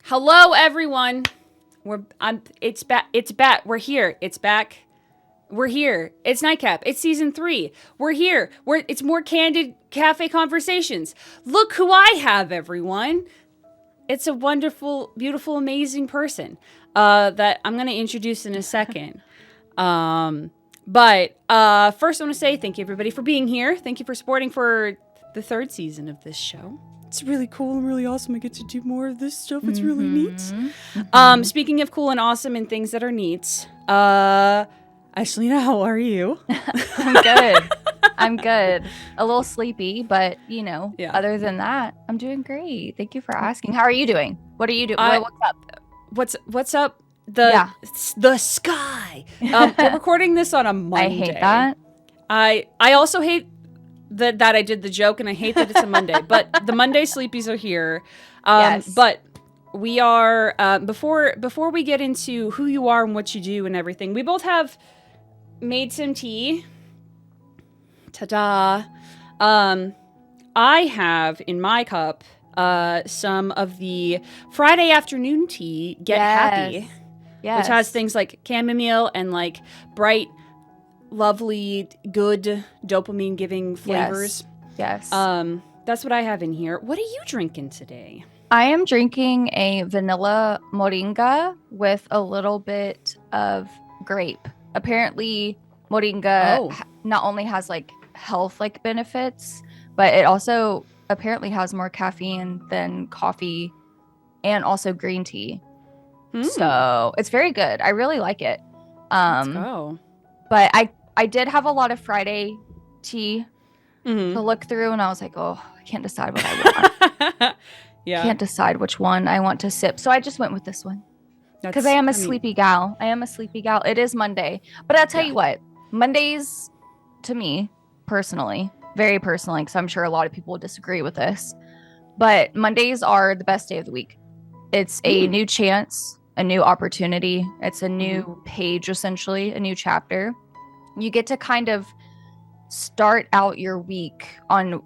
Hello, everyone. It's back. It's back. We're here. It's back. We're here. It's Nightcap. It's season 3. We're here. It's more candid cafe conversations. Look who I have, everyone. It's a wonderful, beautiful, amazing person that I'm going to introduce in a second. But first, I want to say thank you, everybody, for being here. Thank you for supporting for the 3rd season of this show. It's really cool and really awesome. I get to do more of this stuff. It's really neat. Speaking of cool and awesome and things that are neat, Ashlina, how are you? I'm good. I'm good. A little sleepy, but other than that, I'm doing great. Thank you for asking. How are you doing? What are you doing? What's up? What's up? The sky. We're recording this on a Monday. I hate that. I also hate that I did the joke, and I hate that it's a Monday. But the Monday sleepies are here. Yes. But we are before we get into who you are and what you do and everything, we both have made some tea. Ta-da! I have in my cup some of the Friday afternoon tea. Get Happy. Yes. Which has things like chamomile and like bright, lovely, good dopamine-giving flavors. Yes. That's what I have in here. What are you drinking today? I am drinking a vanilla moringa with a little bit of grape. Apparently, moringa not only has like health like benefits, but it also apparently has more caffeine than coffee and also green tea. So it's very good. I really like it. Let's go. But I did have a lot of Friday tea to look through, and I was like, oh, I can't decide what I want. Yeah. Can't decide which one I want to sip. So I just went with this one. Because I am a sleepy gal. It is Monday. But I'll tell you what, Mondays, to me, personally, very personally, because I'm sure a lot of people will disagree with this, but Mondays are the best day of the week. It's a new chance, a new opportunity. It's a new page, essentially, a new chapter. You get to kind of start out your week on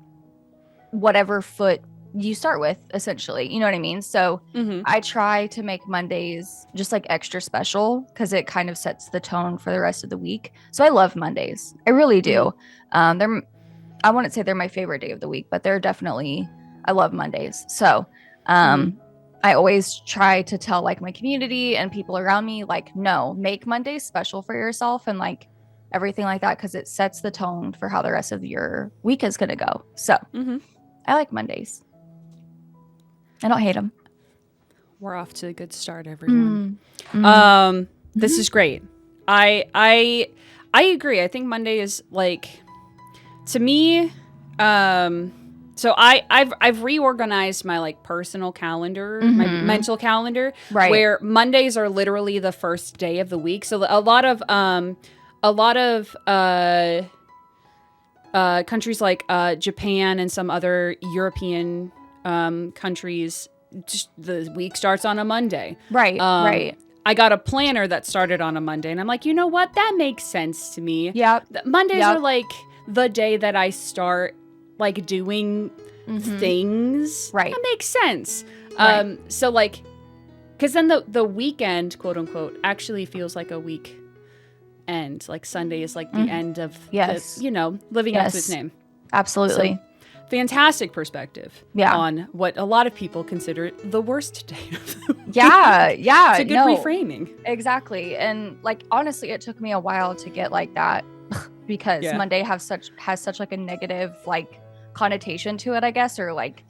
whatever foot you start with, essentially. You know what I mean? So I try to make Mondays just like extra special because it kind of sets the tone for the rest of the week. So I love Mondays. I really do. I wouldn't say they're my favorite day of the week, but they're definitely, I love Mondays. So I always try to tell like my community and people around me, like, no, make Mondays special for yourself and like everything like that, because it sets the tone for how the rest of your week is going to go. So I like Mondays. I don't hate them. We're off to a good start, everyone. This is great. I agree. I think Monday is like, to me, so I've reorganized my like personal calendar, my mental calendar, where Mondays are literally the first day of the week. So a lot of countries like Japan and some other European countries, just the week starts on a Monday. Right. I got a planner that started on a Monday, and I'm like, you know what? That makes sense to me. Yeah. Mondays are like the day that I start like doing things. Right. That makes sense. So like, because then the weekend, quote unquote, actually feels like a week end. Like Sunday is like the end of the, living up to its name. Absolutely. So, fantastic perspective on what a lot of people consider the worst day of the week. Yeah. It's a good reframing. Exactly. And like, honestly, it took me a while to get like that because Monday has such like a negative like connotation to it, I guess, or like,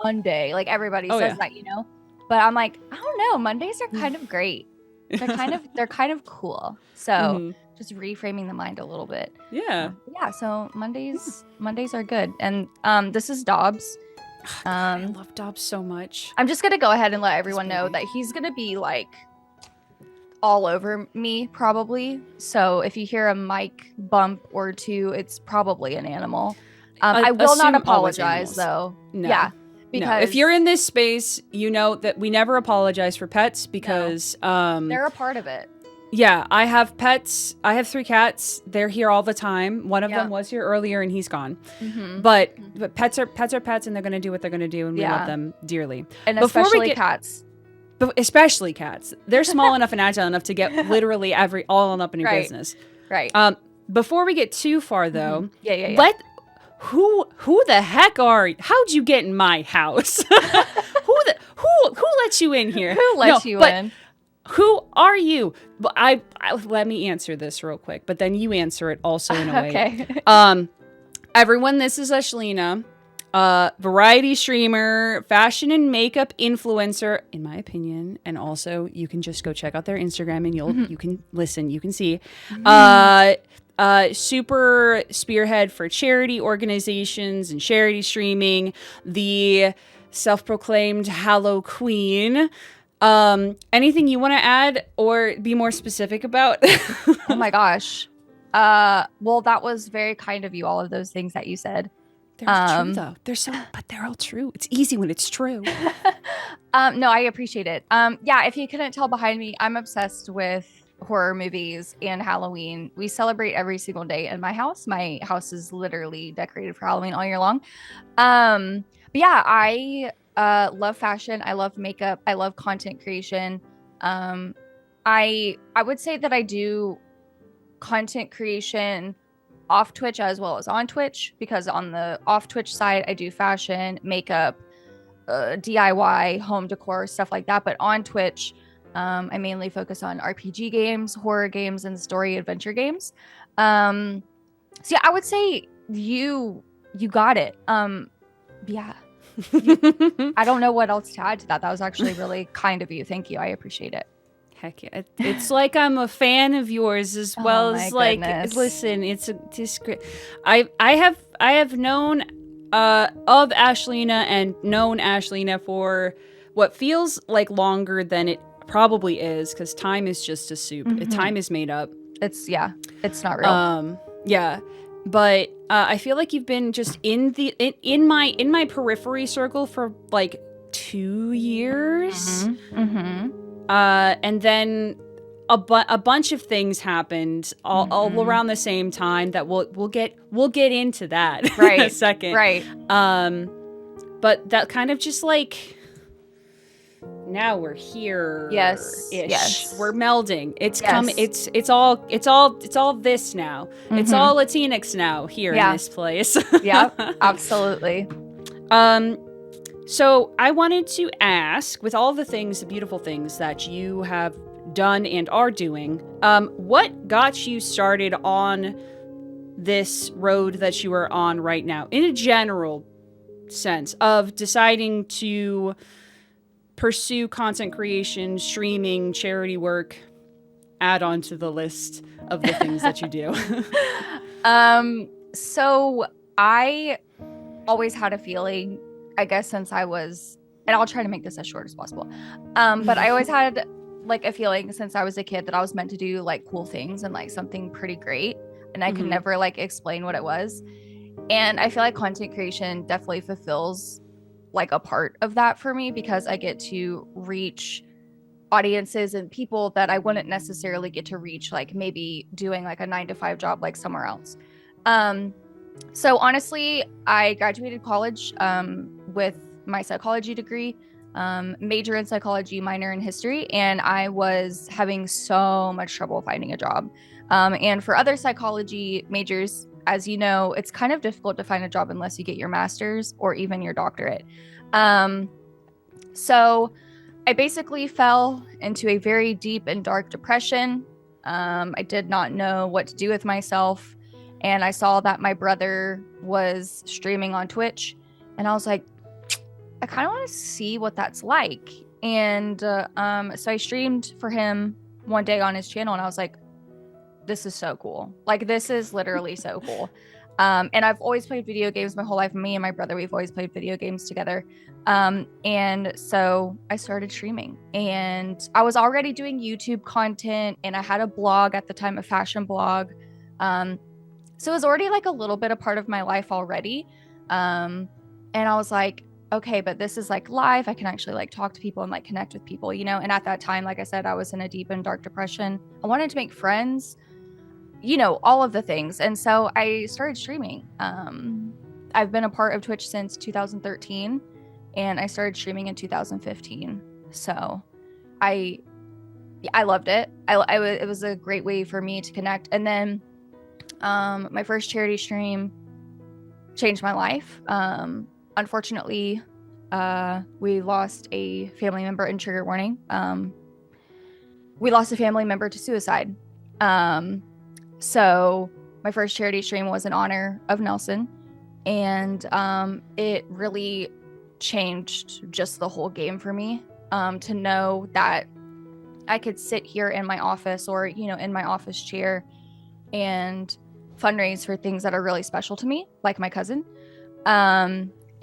Monday, like everybody says that, but I'm like, I don't know. Mondays are kind of great. They're kind of cool. So just reframing the mind a little bit. Yeah. So Mondays are good. And this is Dobbs. I love Dobbs so much. I'm just gonna go ahead and let everyone know that he's gonna be like all over me probably. So if you hear a mic bump or two, it's probably an animal. I will not apologize though. No. Yeah. Because if you're in this space, you know that we never apologize for pets because they're a part of it. Yeah, I have pets. I have 3 cats. They're here all the time. One of them was here earlier and he's gone. But pets are pets, and they're going to do what they're going to do, and we love them dearly. And especially cats. Especially cats. They're small enough and agile enough to get literally all up in your business. Right. Before we get too far though, Yeah. Who the heck are you? How'd you get in my house? who let you in here? Who let you in? Who are you? But I let me answer this real quick, but then you answer it also in a way. Okay. Everyone, this is Ashlina, variety streamer, fashion and makeup influencer, in my opinion, and also you can just go check out their Instagram and you can listen, you can see. Super spearhead for charity organizations and charity streaming, the self-proclaimed Hallow Queen. Anything you want to add or be more specific about? Oh my gosh. Well, that was very kind of you, all of those things that you said. They're true though. But they're all true. It's easy when it's true. No, I appreciate it. Yeah, if you couldn't tell behind me, I'm obsessed with horror movies and Halloween. We celebrate every single day in my house. My house is literally decorated for Halloween all year long. But yeah, I love fashion. I love makeup. I love content creation. I would say that I do content creation off Twitch as well as on Twitch, because on the off Twitch side, I do fashion, makeup, DIY, home decor, stuff like that. But on Twitch, I mainly focus on RPG games, horror games, and story adventure games. So yeah, I would say you got it. Yeah. I don't know what else to add to that. That was actually really kind of you. Thank you. I appreciate it. Heck yeah. It's like I'm a fan of yours as well as like, listen, it's great. I have known of Ashlina and known Ashlina for what feels like longer than it probably is, because time is just a soup. Time is made up. It's not real. Yeah. But I feel like you've been just in my periphery circle for like 2 years. And then a bunch of things happened all around the same time that we'll get into that in a second. Right. But that kind of just like, now we're here. Yes. We're melding. It's coming. It's all this now. It's all Latinx now here in this place. Yeah, absolutely. So I wanted to ask, with all the beautiful things that you have done and are doing, what got you started on this road that you are on right now, in a general sense of deciding to pursue content creation, streaming, charity work, add on to the list of the things that you do? So I always had a feeling, I guess, since I was, and I'll try to make this as short as possible. But I always had like a feeling since I was a kid that I was meant to do like cool things and like something pretty great. And I could never like explain what it was. And I feel like content creation definitely fulfills like a part of that for me, because I get to reach audiences and people that I wouldn't necessarily get to reach, like maybe doing like a 9-to-5 job like somewhere else. So honestly, I graduated college with my psychology degree, major in psychology, minor in history, and I was having so much trouble finding a job. And for other psychology majors, as you know, it's kind of difficult to find a job unless you get your master's or even your doctorate. So I basically fell into a very deep and dark depression. I did not know what to do with myself. And I saw that my brother was streaming on Twitch. And I was like, I kind of want to see what that's like. And so I streamed for him one day on his channel. And I was like, this is so cool. Like, this is literally so cool. And I've always played video games my whole life. Me and my brother, we've always played video games together. And so I started streaming. And I was already doing YouTube content. And I had a blog at the time, a fashion blog. So it was already like a little bit a part of my life already. And I was like, okay, but this is like live. I can actually like talk to people and like connect with people, you know? And at that time, like I said, I was in a deep and dark depression. I wanted to make friends, you know, all of the things. And so I started streaming. I've been a part of Twitch since 2013 and I started streaming in 2015. So I loved it. It was a great way for me to connect. And then my first charity stream changed my life. Unfortunately, we lost a family member, and trigger warning. We lost a family member to suicide. So my first charity stream was in honor of Nelson, and it really changed just the whole game for me. To know that I could sit here in my office or, you know, in my office chair and fundraise for things that are really special to me, like my cousin.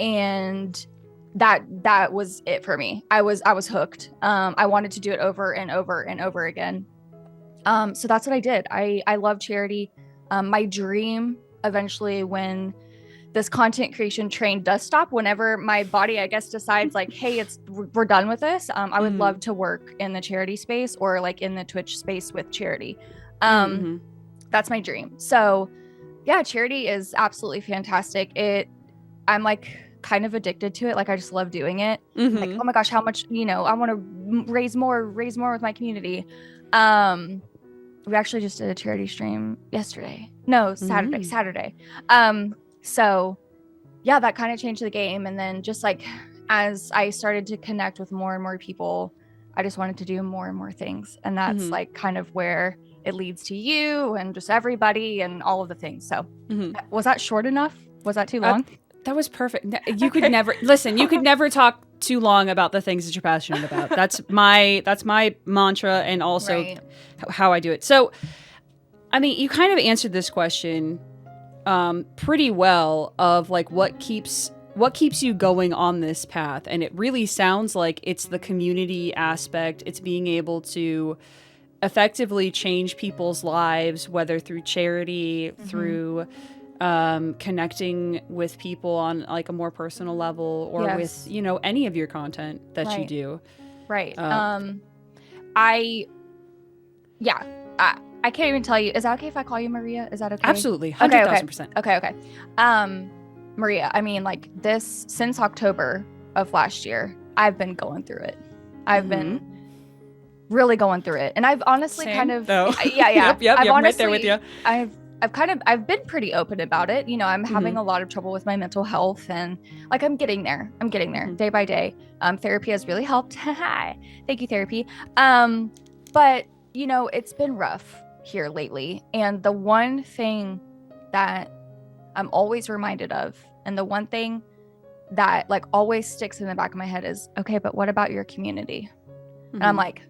And that was it for me. I was hooked. I wanted to do it over and over and over again. So that's what I did. I love charity. My dream eventually, when this content creation train does stop, whenever my body, I guess, decides like, hey, we're done with this. I would love to work in the charity space or like in the Twitch space with charity. That's my dream. So yeah, charity is absolutely fantastic. I'm like kind of addicted to it. Like I just love doing it. Like, oh my gosh, how much, you know, I want to raise more with my community. We actually just did a charity stream yesterday. No, Saturday. So yeah, that kind of changed the game. And then just like, as I started to connect with more and more people, I just wanted to do more and more things. And that's like kind of where it leads to you and just everybody and all of the things. So was that short enough? Was that too long? That was perfect. You could never listen. You could never talk too long about the things that you're passionate about. That's my mantra, and also how I do it. So, I mean, you kind of answered this question pretty well. Of like what keeps you going on this path, and it really sounds like it's the community aspect. It's being able to effectively change people's lives, whether through charity, through connecting with people on like a more personal level, or with, you know, any of your content that you do. Right. I can't even tell you. Is that okay if I call you Maria? Is that okay? Absolutely. 100,000%. Okay. Maria, I mean, like this, since October of last year, I've been going through it. I've been really going through it. And I've honestly kind of, Yep, I'm right there with you. I've been pretty open about it. You know, I'm having a lot of trouble with my mental health, and like I'm getting there day by day. Therapy has really helped. Thank you, therapy. But you know, it's been rough here lately. And the one thing that I'm always reminded of, and the one thing that like always sticks in the back of my head is, okay, but what about your community? And I'm like,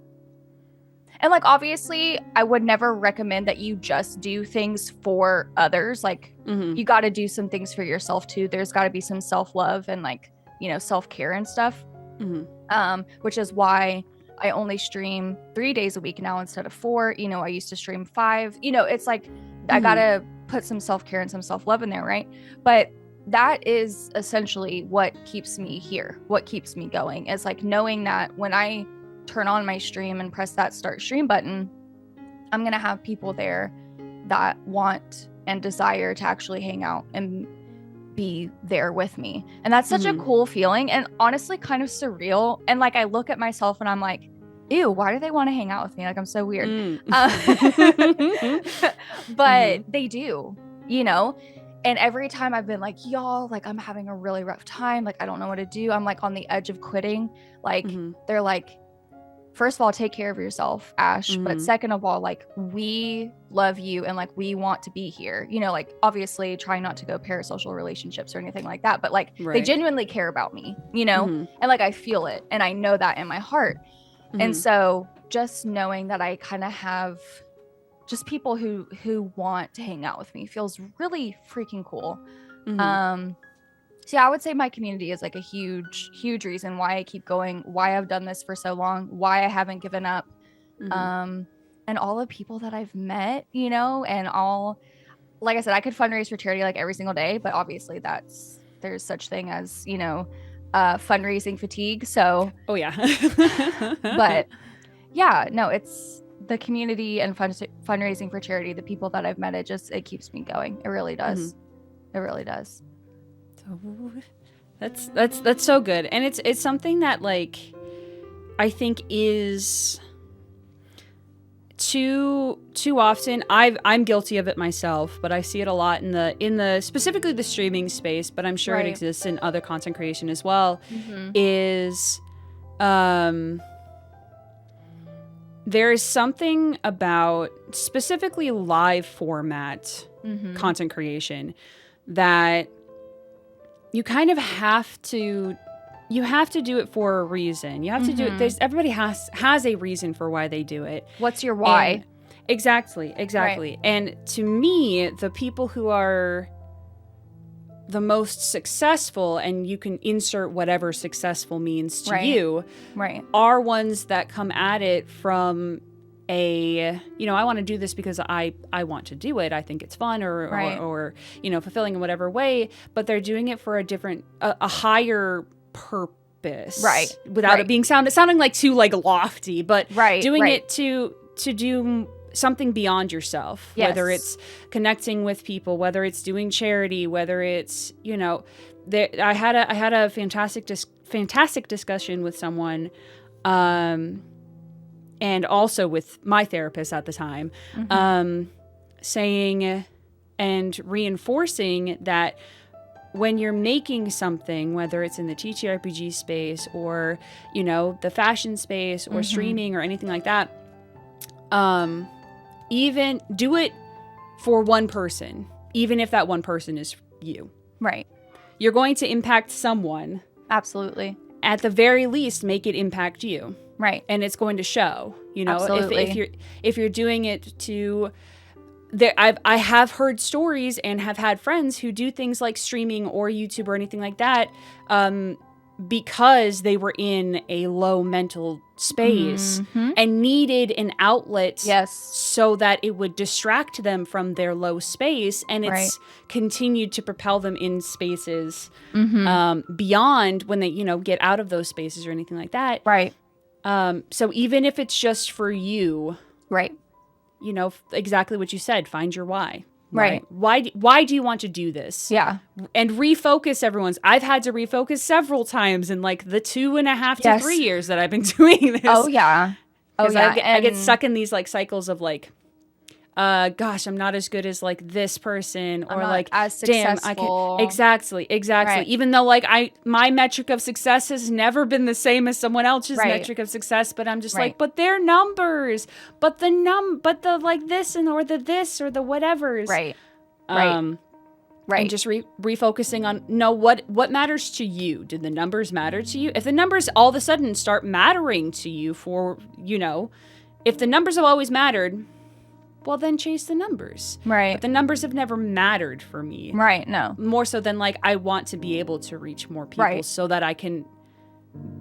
and like, obviously I would never recommend that you just do things for others. Like you got to do some things for yourself too. There's got to be some self-love and like, you know, self-care and stuff. Which is why I only stream 3 days a week now instead of 4. You know, I used to stream 5. You know, it's like I got to put some self-care and some self-love in there, right? But that is essentially what keeps me here. What keeps me going is like knowing that when I turn on my stream and press that start stream button, I'm going to have people there that want and desire to actually hang out and be there with me. And that's such a cool feeling, and honestly kind of surreal. And like I look at myself and I'm like, ew, why do they want to hang out with me? Like I'm so weird. But they do, you know? And every time I've been like, y'all, like I'm having a really rough time. Like I don't know what to do. I'm like on the edge of quitting. Like they're like, first of all, take care of yourself, Ash. But second of all, like we love you and like we want to be here. You know, like obviously trying not to go parasocial relationships or anything like that. But like they genuinely care about me, you know, and like I feel it and I know that in my heart. And so just knowing that I kind of have just people who want to hang out with me feels really freaking cool. So yeah, I would say my community is like a huge reason why I keep going, why I've done this for so long, why I haven't given up. And all the people that I've met, you know, and all, like I said, I could fundraise for charity like every single day, but obviously there's such thing as, you know, fundraising fatigue. So, oh yeah. but yeah, no, it's the community and fundraising for charity. The people that I've met, it keeps me going. It really does. It really does. So that's so good, and it's something that like I think is too often. I'm guilty of it myself, but I see it a lot in the specifically the streaming space, but I'm sure it exists in other content creation as well. Is there is something about specifically live format content creation that you kind of have to do it for a reason. You have to do it. Everybody has a reason for why they do it. What's your why? And exactly. Right. And to me, the people who are the most successful, and you can insert whatever successful means to you, are ones that come at it from I want to do this because I want to do it. I think it's fun or fulfilling in whatever way, but they're doing it for a higher purpose, without it being sounding like too like lofty, but doing it to do something beyond yourself, whether it's connecting with people, whether it's doing charity, whether it's I had a fantastic discussion with someone, and also with my therapist at the time, saying and reinforcing that when you're making something, whether it's in the TTRPG space or, the fashion space or streaming or anything like that, even do it for one person, even if that one person is you. Right. You're going to impact someone. Absolutely. At the very least, make it impact you. Right. And it's going to show, Absolutely. if you're doing it to I have heard stories and have had friends who do things like streaming or YouTube or anything like that, because they were in a low mental space and needed an outlet so that it would distract them from their low space, and it's continued to propel them in spaces beyond when they, get out of those spaces or anything like that. Right. So even if it's just for you, exactly what you said, find your why. Right. Why do you want to do this? Yeah. And refocus everyone's. I've had to refocus several times in like the 2.5 to 3 years that I've been doing this. Oh yeah. Because I get stuck in these like cycles of like, gosh, I'm not as good as like this person, or like, as successful. Damn, exactly. Right. Even though like my metric of success has never been the same as someone else's metric of success, but I'm just like, but their numbers, but the like this or the whatevers. Right. And just refocusing on what matters to you. Did the numbers matter to you? If the numbers all of a sudden start mattering to you if the numbers have always mattered, well, then chase the numbers. Right. But the numbers have never mattered for me. Right, no. More so than like I want to be able to reach more people so that I can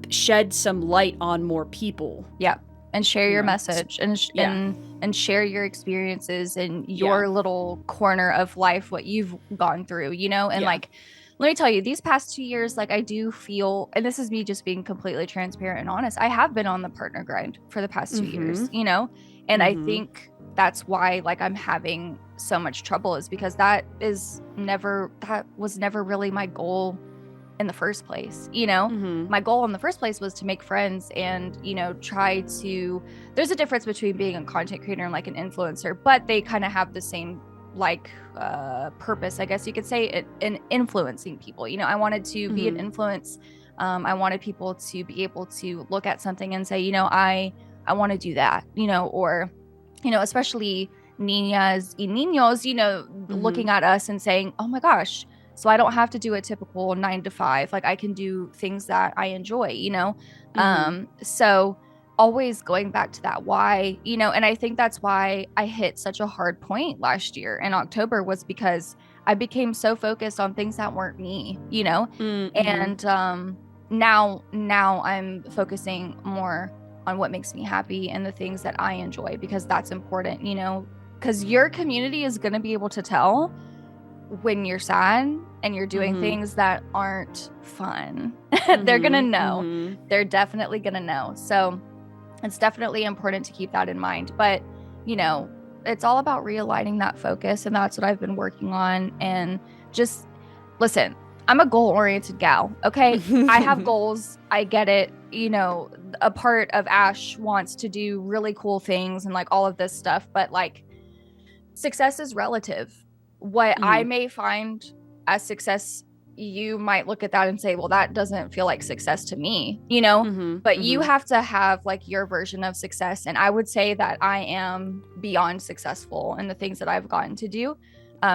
shed some light on more people. Yeah. And share your message and share your experiences and your little corner of life, what you've gone through, and like, let me tell you, these past 2 years, like I do feel, and this is me just being completely transparent and honest, I have been on the partner grind for the past 2 years, and I think that's why like I'm having so much trouble, is because that was never really my goal in the first place. My goal in the first place was to make friends and try to, there's a difference between being a content creator and like an influencer, but they kind of have the same like purpose, I guess you could say, in influencing people. I wanted to be an influence. I wanted people to be able to look at something and say, I want to do that, or especially niñas y niños, looking at us and saying, oh my gosh, so I don't have to do a typical 9 to 5. Like I can do things that I enjoy, so always going back to that why, and I think that's why I hit such a hard point last year in October, was because I became so focused on things that weren't me, and now I'm focusing more on what makes me happy and the things that I enjoy, because that's important, because your community is going to be able to tell when you're sad and you're doing things that aren't fun. They're gonna know. They're definitely gonna know. So it's definitely important to keep that in mind. But it's all about realigning that focus, and that's what I've been working on. And just listen, I'm a goal-oriented gal, okay? I have goals. I get it. A part of Ash wants to do really cool things and like all of this stuff, but like success is relative. What I may find as success, you might look at that and say, well, that doesn't feel like success to me, but you have to have like your version of success. And I would say that I am beyond successful in the things that I've gotten to do.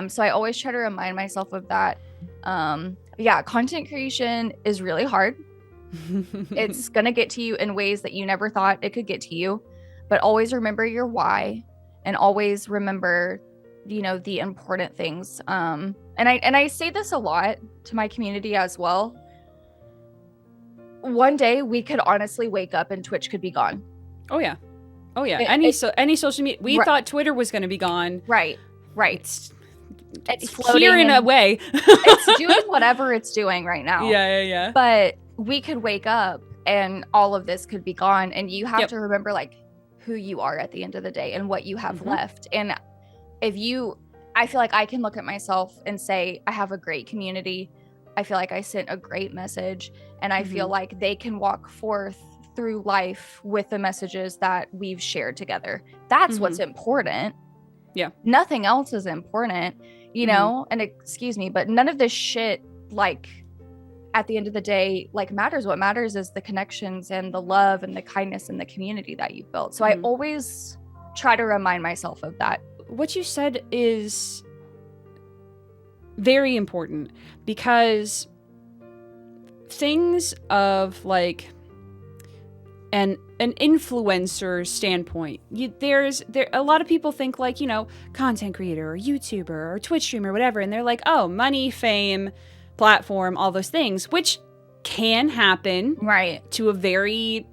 So I always try to remind myself of that. Content creation is really hard. It's going to get to you in ways that you never thought it could get to you, but always remember your why and always remember, the important things. And I say this a lot to my community as well. One day we could honestly wake up and Twitch could be gone. Oh yeah. Any social media. We thought Twitter was going to be gone. Right. It's floating here in a way. It's doing whatever it's doing right now. Yeah. But we could wake up and all of this could be gone. And you have to remember like who you are at the end of the day and what you have left. And I feel like I can look at myself and say, I have a great community. I feel like I sent a great message, and I feel like they can walk forth through life with the messages that we've shared together. That's what's important. Yeah. Nothing else is important, and excuse me, but none of this shit, like at the end of the day, like matters. What matters is the connections and the love and the kindness and the community that you've built. So I always try to remind myself of that. What you said is very important, because things of like an influencer standpoint, a lot of people think like, content creator or YouTuber or Twitch streamer or whatever, and they're like, oh, money, fame, platform, all those things, which can happen to a very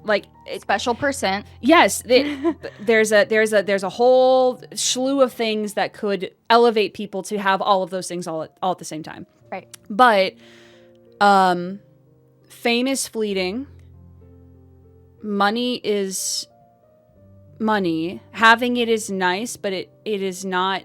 like special percent. Yes, there's a whole slew of things that could elevate people to have all of those things all at the same time. Right. But fame is fleeting. Money is money. Having it is nice, but it is not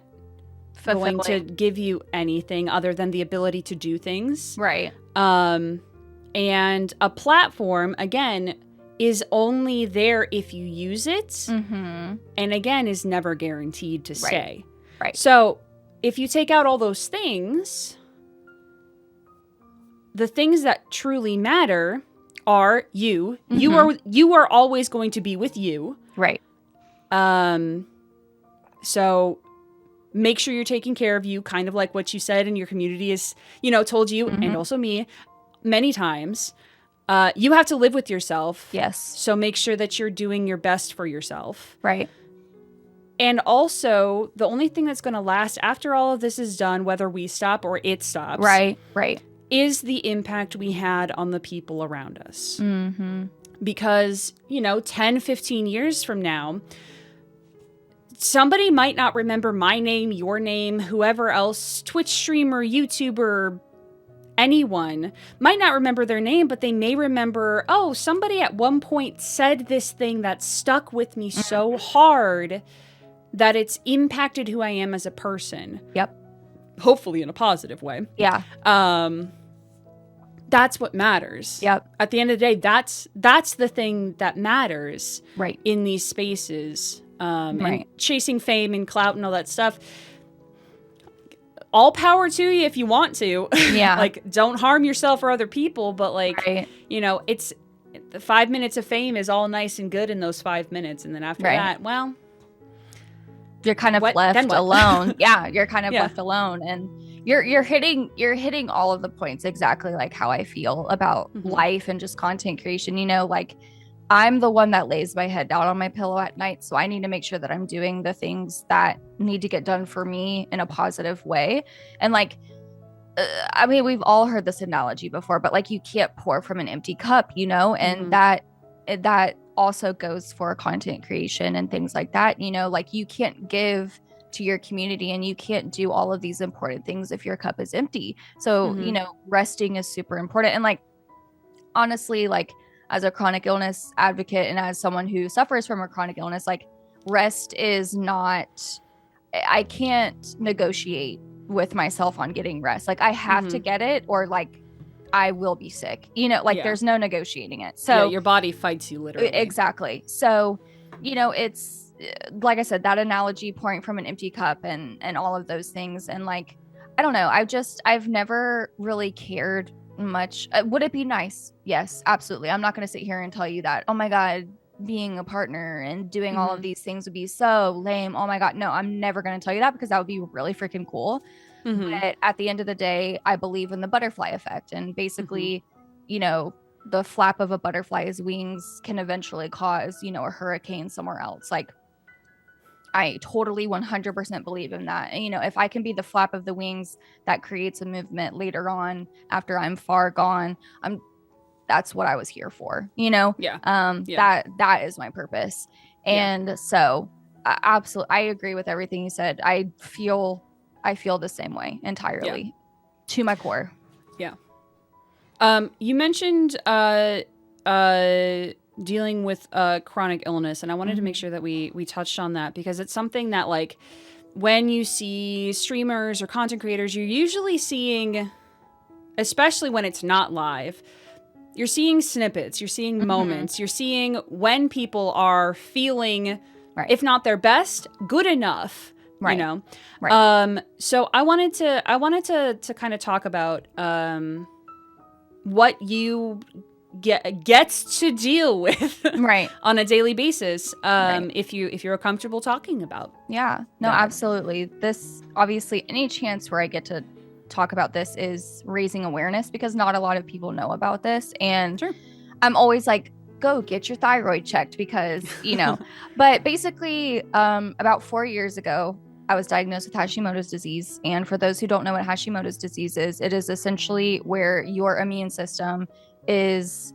going to give you anything other than the ability to do things. Right. And a platform, again, is only there if you use it, and again is never guaranteed to stay. Right. So if you take out all those things, the things that truly matter are you. You are always going to be with you. Right. So make sure you're taking care of you, kind of like what you said, and your community has, told you, and also me, many times. You have to live with yourself. Yes. So make sure that you're doing your best for yourself. Right. And also, the only thing that's going to last after all of this is done, whether we stop or it stops. Right. Is the impact we had on the people around us. Mm-hmm. Because, 10, 15 years from now, somebody might not remember my name, your name, whoever else, Twitch streamer, YouTuber, anyone might not remember their name, but they may remember, oh, somebody at one point said this thing that stuck with me so hard that it's impacted who I am as a person. Yep. Hopefully in a positive way. Yeah. That's what matters. Yep. At the end of the day, that's the thing that matters. Right. In these spaces. And chasing fame and clout and all that stuff. All power to you if you want to. Yeah. Like, don't harm yourself or other people, but like, it's the 5 minutes of fame is all nice and good in those 5 minutes. And then after that, well, you're kind of left alone. Yeah. You're kind of left alone. And you're hitting all of the points exactly like how I feel about life and just content creation. Like I'm the one that lays my head down on my pillow at night. So I need to make sure that I'm doing the things that need to get done for me in a positive way. And like, I mean, we've all heard this analogy before, but like you can't pour from an empty cup, and that also goes for content creation and things like that. Like you can't give to your community, and you can't do all of these important things if your cup is empty. So, you know, resting is super important. And like, honestly, like as a chronic illness advocate and as someone who suffers from a chronic illness, like rest is not, I can't negotiate with myself on getting rest. Like I have to get it, or like I will be sick, you know, like there's no negotiating it. So your body fights you literally. Exactly. So, you know, it's like I said, that analogy, pouring from an empty cup and all of those things. And like, I don't know. I've never really cared much. Would it be nice? Yes, absolutely. I'm not going to sit here and tell you that, oh my God, being a partner and doing all of these things would be so lame. Oh my God. No, I'm never going to tell you that, because that would be really freaking cool. But at the end of the day, I believe in the butterfly effect. And basically, you know, the flap of a butterfly's wings can eventually cause, you know, a hurricane somewhere else. Like, I totally 100% believe in that. And, you know, if I can be the flap of the wings that creates a movement later on after I'm far gone, that's what I was here for, you know? That is my purpose. And so absolutely, I agree with everything you said. I feel the same way entirely to my core. You mentioned dealing with chronic illness, and I wanted to make sure that we touched on that, because it's something that, like, when you see streamers or content creators, you're usually seeing, especially when it's not live, you're seeing snippets, you're seeing moments, you're seeing when people are feeling, if not their best, good enough. You know, so I wanted to kind of talk about what you gets to deal with on a daily basis, if you're comfortable talking about. Absolutely. This, obviously, any chance where I get to talk about this is raising awareness, because not a lot of people know about this. And I'm always like, go get your thyroid checked, because, you know, but basically, about 4 years ago, I was diagnosed with Hashimoto's disease. And for those who don't know what Hashimoto's disease is, it is essentially where your immune system is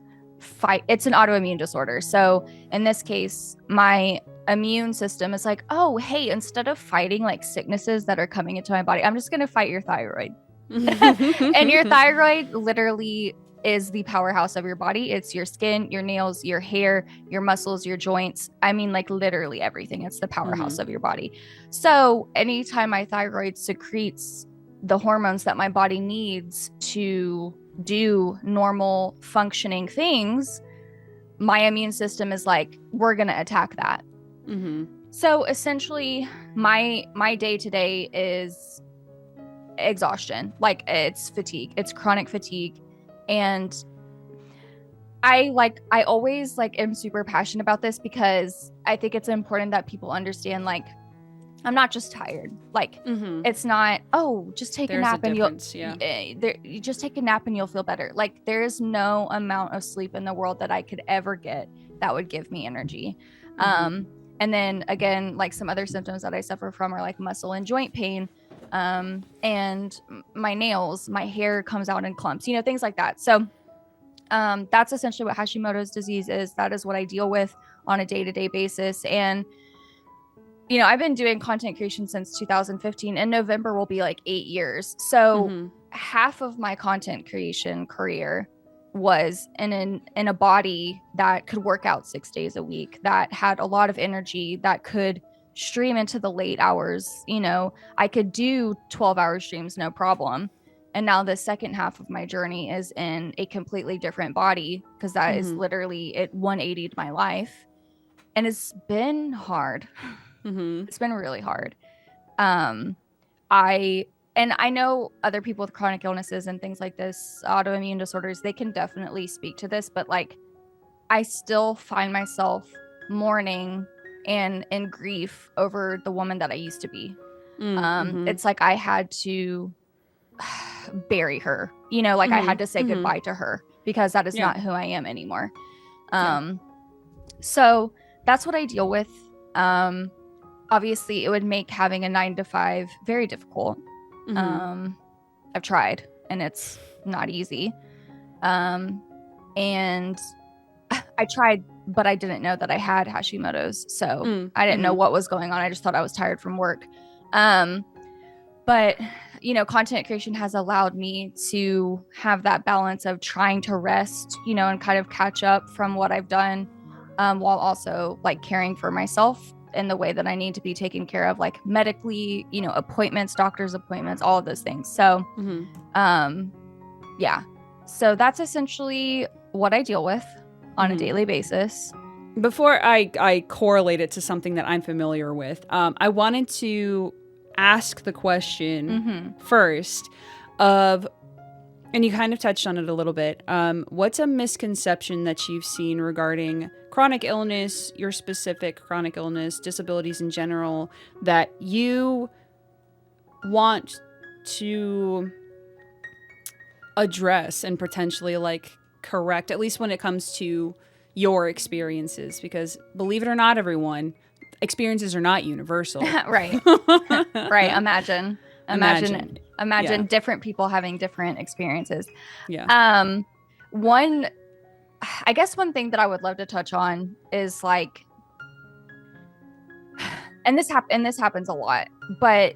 it's an autoimmune disorder. So in this case, my immune system is like, oh, hey, instead of fighting like sicknesses that are coming into my body, I'm just going to fight your thyroid. And your thyroid literally is the powerhouse of your body. It's your skin, your nails, your hair, your muscles, your joints. I mean, like literally everything. It's the powerhouse of your body. So anytime my thyroid secretes the hormones that my body needs to do normal functioning things, my immune system is like, we're going to attack that. So essentially my day to day is exhaustion. Like, it's fatigue, it's chronic fatigue. And I always like am super passionate about this, because I think it's important that people understand, like, I'm not just tired. Like, it's not, oh, just take a nap and you just take a nap and you'll feel better. Like, there is no amount of sleep in the world that I could ever get that would give me energy. And then again, like, some other symptoms that I suffer from are like muscle and joint pain. And my nails, my hair comes out in clumps, you know, things like that. So, that's essentially what Hashimoto's disease is. That is what I deal with on a day-to-day basis. And, you know, I've been doing content creation since 2015. In November will be like 8 years. So half of my content creation career was in a body that could work out 6 days a week, that had a lot of energy, that could stream into the late hours. You know, I could do 12-hour streams, no problem. And now the second half of my journey is in a completely different body, because that is literally, it 180'd my life. And it's been hard. It's been really hard. I know other people with chronic illnesses and things like this, autoimmune disorders, they can definitely speak to this, but like, I still find myself mourning and in grief over the woman that I used to be. It's like I had to bury her, you know, like I had to say goodbye to her, because that is not who I am anymore. So that's what I deal with. Obviously it would make having a 9-to-5 very difficult. I've tried, and it's not easy. And I tried, but I didn't know that I had Hashimoto's. So I didn't know what was going on. I just thought I was tired from work. But, you know, content creation has allowed me to have that balance of trying to rest, you know, and kind of catch up from what I've done, while also like caring for myself in the way that I need to be taken care of, like medically, you know, appointments, doctor's appointments, all of those things. So, yeah. So that's essentially what I deal with on a daily basis. Before I correlate it to something that I'm familiar with, I wanted to ask the question first of, and you kind of touched on it a little bit, what's a misconception that you've seen regarding chronic illness, your specific chronic illness, disabilities in general, that you want to address and potentially like correct, at least when it comes to your experiences? Because believe it or not, everyone, experiences are not universal. Right. Right. Imagine yeah. Different people having different experiences. Yeah. I guess one thing that I would love to touch on is like, and this happens a lot, but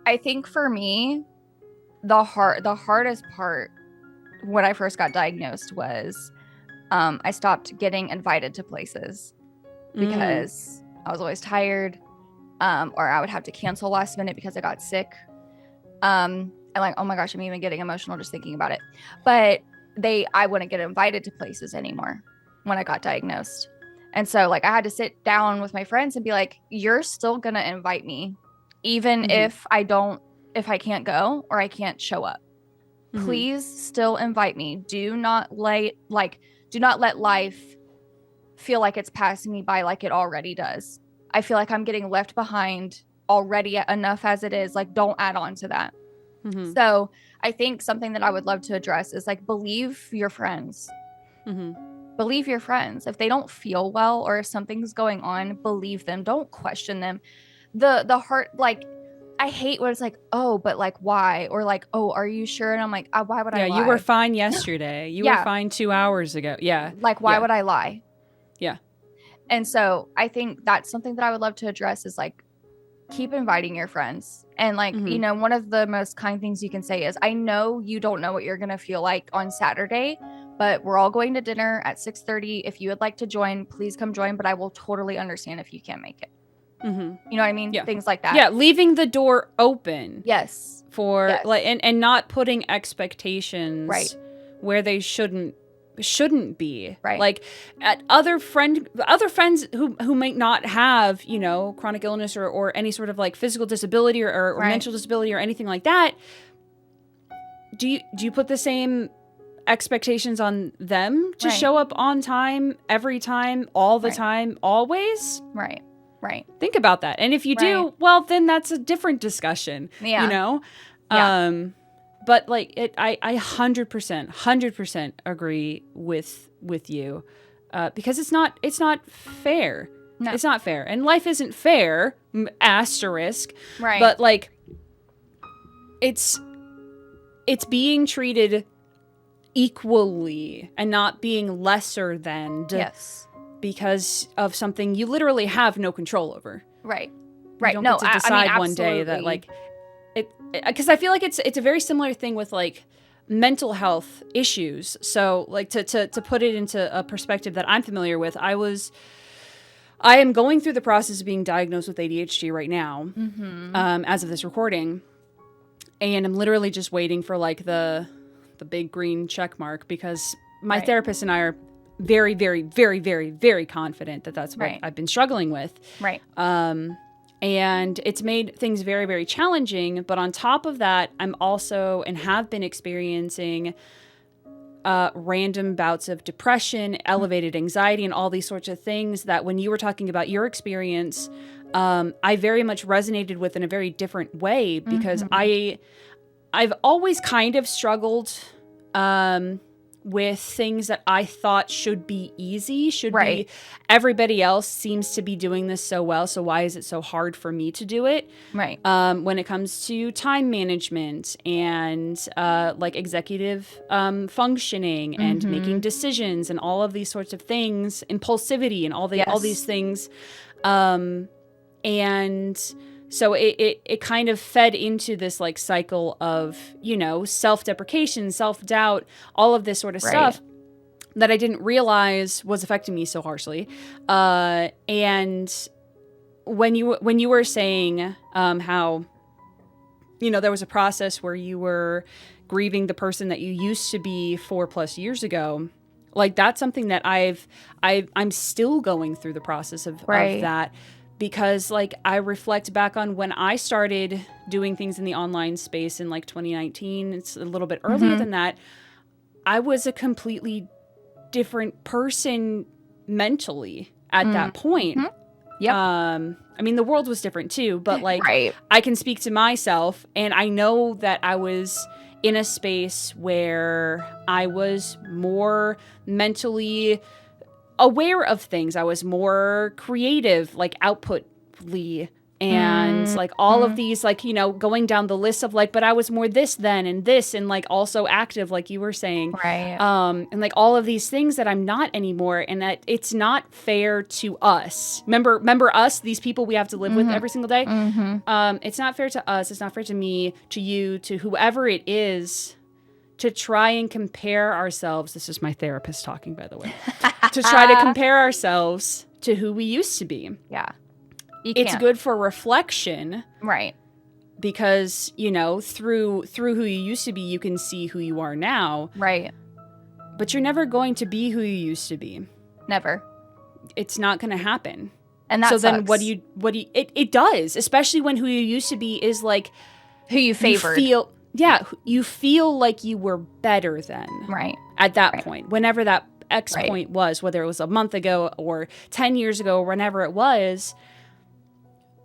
I think for me, the hardest part when I first got diagnosed was I stopped getting invited to places because I was always tired, or I would have to cancel last minute because I got sick. And like, oh my gosh, I'm even getting emotional just thinking about it. But I wouldn't get invited to places anymore when I got diagnosed. And so like I had to sit down with my friends and be like, you're still going to invite me, even if I can't go or I can't show up. Please still invite me. Do not let life feel like it's passing me by like it already does. I feel like I'm getting left behind already enough as it is. Like, don't add on to that. So I think something that I would love to address is like, believe your friends. Believe your friends. If they don't feel well or if something's going on, believe them. Don't question them. The heart, like, I hate when it's like, oh, but like, why? Or like, oh, are you sure? And I'm like, why would I lie? Yeah, you were fine yesterday. You were fine 2 hours ago. Yeah. Like, why would I lie? Yeah. And so I think that's something that I would love to address is like, keep inviting your friends. And like, you know, one of the most kind things you can say is, I know you don't know what you're going to feel like on Saturday, but we're all going to dinner at 6:30. If you would like to join, please come join. But I will totally understand if you can't make it. You know what I mean? Yeah. Things like that. Yeah. Leaving the door open. Yes. For like, and not putting expectations where they shouldn't be. Right. Like at other friends who might not have, you know, chronic illness or any sort of like physical disability or mental disability or anything like that. Do you put the same expectations on them to show up on time, every time, all the time, always? Right. Think about that. And if you do, well, then that's a different discussion, you know? But like I 100% agree with you, because it's not fair. No. It's not fair. And life isn't fair, asterisk. Right. But like it's being treated equally and not being lesser than. Yes. Because of something you literally have no control over. Right. You don't get to decide one day that like it, because I feel like it's a very similar thing with like mental health issues. So like to put it into a perspective that I'm familiar with, I am going through the process of being diagnosed with ADHD right now, as of this recording, and I'm literally just waiting for like the big green check mark, because my therapist and I are very, very, very, very, very confident that that's what I've been struggling with. Right. And it's made things very, very challenging. But on top of that, I'm also and have been experiencing random bouts of depression, elevated anxiety, and all these sorts of things that when you were talking about your experience, I very much resonated with in a very different way, because I've always kind of struggled with things that I thought should be easy, be everybody else seems to be doing this so well, so why is it so hard for me to do it? Right. When it comes to time management and like executive functioning and making decisions and all of these sorts of things, impulsivity and all these things. And So it kind of fed into this like cycle of, you know, self-deprecation, self-doubt, all of this sort of stuff that I didn't realize was affecting me so harshly. And when you were saying how, you know, there was a process where you were grieving the person that you used to be 4+ years ago, like that's something that I'm still going through the process of that. Because like I reflect back on when I started doing things in the online space in like 2019, it's a little bit earlier than that, I was a completely different person mentally at that point. Yep. I mean, the world was different too, but like I can speak to myself, and I know that I was in a space where I was more mentally aware of things. I was more creative, like outputly, and like all of these, like, you know, going down the list of like, but I was more this then and this, and like also active, like you were saying, and like all of these things that I'm not anymore, and that it's not fair to us. Remember us, these people we have to live with every single day. It's not fair to us. It's not fair to me, to you, to whoever it is, to try and compare ourselves. This is my therapist talking, by the way. To try to compare ourselves to who we used to be. Yeah. It's good for reflection. Right. Because, you know, through who you used to be, you can see who you are now. Right. But you're never going to be who you used to be. Never. It's not going to happen. And that so sucks. then what do you it does, especially when who you used to be is like who you favored. You feel like you were better then. Right. At that point, whenever that X point was, whether it was a month ago or 10 years ago or whenever it was.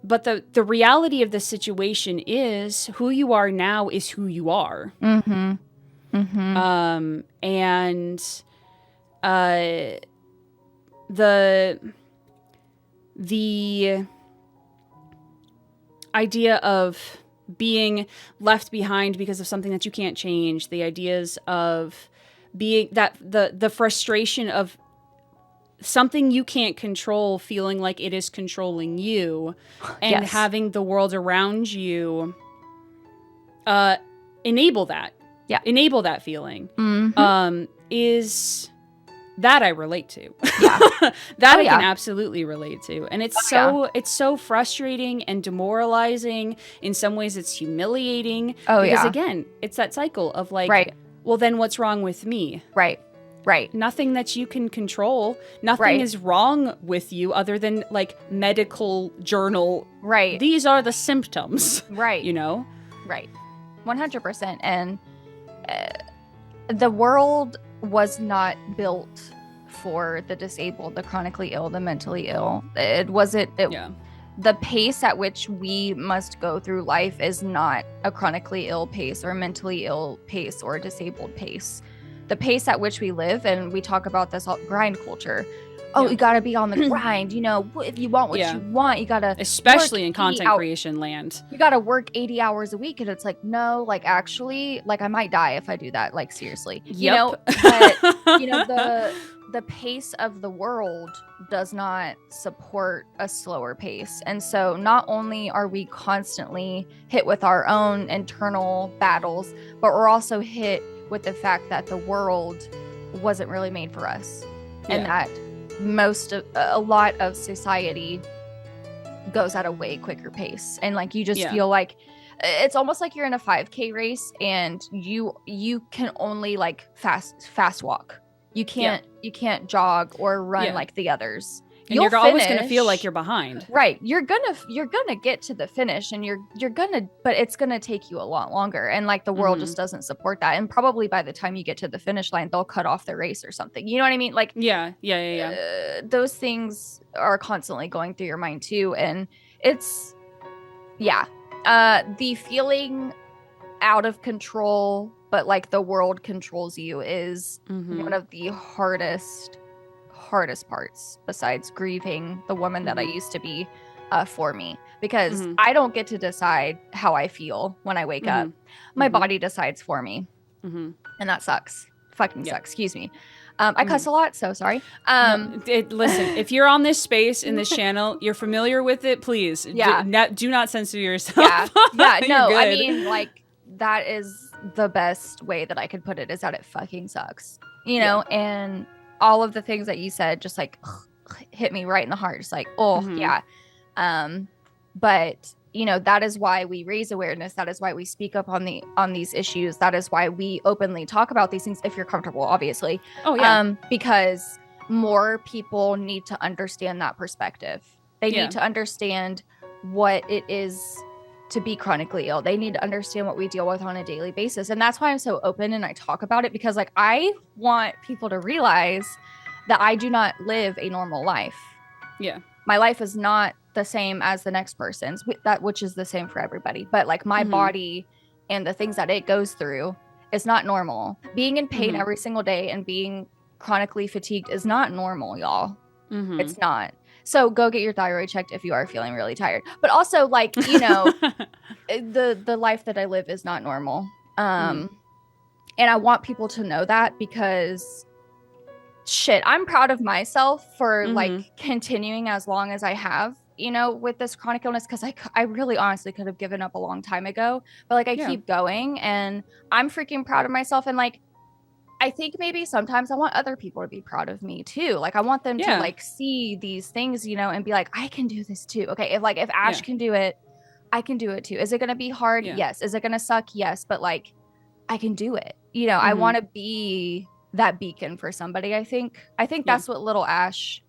But the reality of the situation is who you are now is who you are. And the idea of being left behind because of something that you can't change, the ideas of being that the frustration of something you can't control feeling like it is controlling you, and having the world around you enable that feeling is that I relate to. That I can absolutely relate to. And it's it's so frustrating and demoralizing. In some ways it's humiliating. Because again, it's that cycle of like, well, then what's wrong with me? Right. Nothing that you can control. Nothing is wrong with you other than like medical journal. Right. These are the symptoms. Right. You know? Right. 100%. And the world was not built for the disabled, the chronically ill, the mentally ill. It wasn't. The pace at which we must go through life is not a chronically ill pace or a mentally ill pace or a disabled pace. The pace at which we live, and we talk about this grind culture. You gotta be on the grind. You know, if you want what you want, you gotta. Especially in content creation land, you gotta work 80 hours a week, and it's like, no, like actually, like I might die if I do that. Like seriously, you know. But you know, the pace of the world does not support a slower pace, and so not only are we constantly hit with our own internal battles, but we're also hit with the fact that the world wasn't really made for us, and that a lot of society goes at a way quicker pace, and like you just feel like it's almost like you're in a 5K race and you can only like fast walk. You can't jog or run like the others. And you're always going to feel like you're behind. Right. You're going to get to the finish, and but it's going to take you a lot longer. And like the world just doesn't support that. And probably by the time you get to the finish line, they'll cut off the race or something. You know what I mean? Like, those things are constantly going through your mind too. And it's, the feeling out of control, but like the world controls you is one of the hardest parts, besides grieving the woman that I used to be, for me, because I don't get to decide how I feel when I wake up. My body decides for me, and that sucks. Fucking sucks. Excuse me. I cuss a lot, so sorry. Listen, if you're on this space in this channel, you're familiar with it, please. Do not censor yourself. Yeah. No, I mean, like, that is the best way that I could put it, is that it fucking sucks. You know, and all of the things that you said just like hit me right in the heart. Just like, yeah. But you know, that is why we raise awareness. That is why we speak up on these issues. That is why we openly talk about these things, if you're comfortable, obviously. Because more people need to understand that perspective. They need to understand what it is to be chronically ill. They need to understand what we deal with on a daily basis. And that's why I'm so open and I talk about it, because like, I want people to realize that I do not live a normal life. Yeah. My life is not the same as the next person's, which is the same for everybody. But like, my body and the things that it goes through is not normal. Being in pain every single day and being chronically fatigued is not normal, y'all. It's not. So go get your thyroid checked if you are feeling really tired. But also, like, you know, the life that I live is not normal. And I want people to know that, because shit, I'm proud of myself for like continuing as long as I have, you know, with this chronic illness, because I really honestly could have given up a long time ago, but like, I keep going, and I'm freaking proud of myself. And like, I think maybe sometimes I want other people to be proud of me too. Like, I want them to like see these things, you know, and be like, I can do this too. Okay, if Ash can do it, I can do it too. Is it going to be hard? Yes. Is it going to suck? Yes. But like, I can do it. You know, I want to be that beacon for somebody. I think that's what little Ash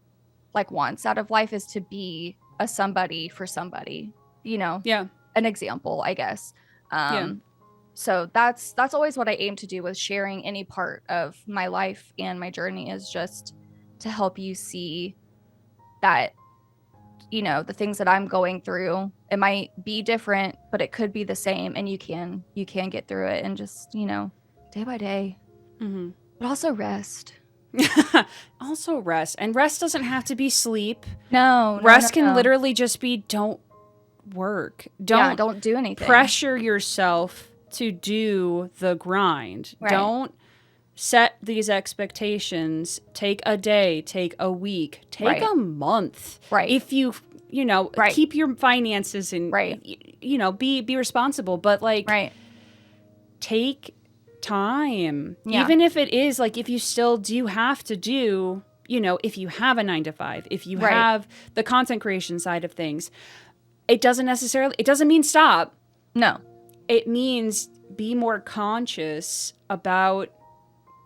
like wants out of life, is to be a somebody for somebody, you know, an example, I guess. So that's always what I aim to do with sharing any part of my life and my journey, is just to help you see that, you know, the things that I'm going through, it might be different, but it could be the same, and you can get through it, and just, you know, day by day. But also rest. And rest doesn't have to be sleep. No, rest can literally just be don't work. Don't do anything. Pressure yourself to do the grind. Don't set these expectations. Take a day, take a week, take a month. If you know, keep your finances and you know, be responsible, but like take time. Even if it is like, if you still do have to do, you know, if you have a 9-to-5, if you have the content creation side of things, it doesn't mean stop. No. It means be more conscious about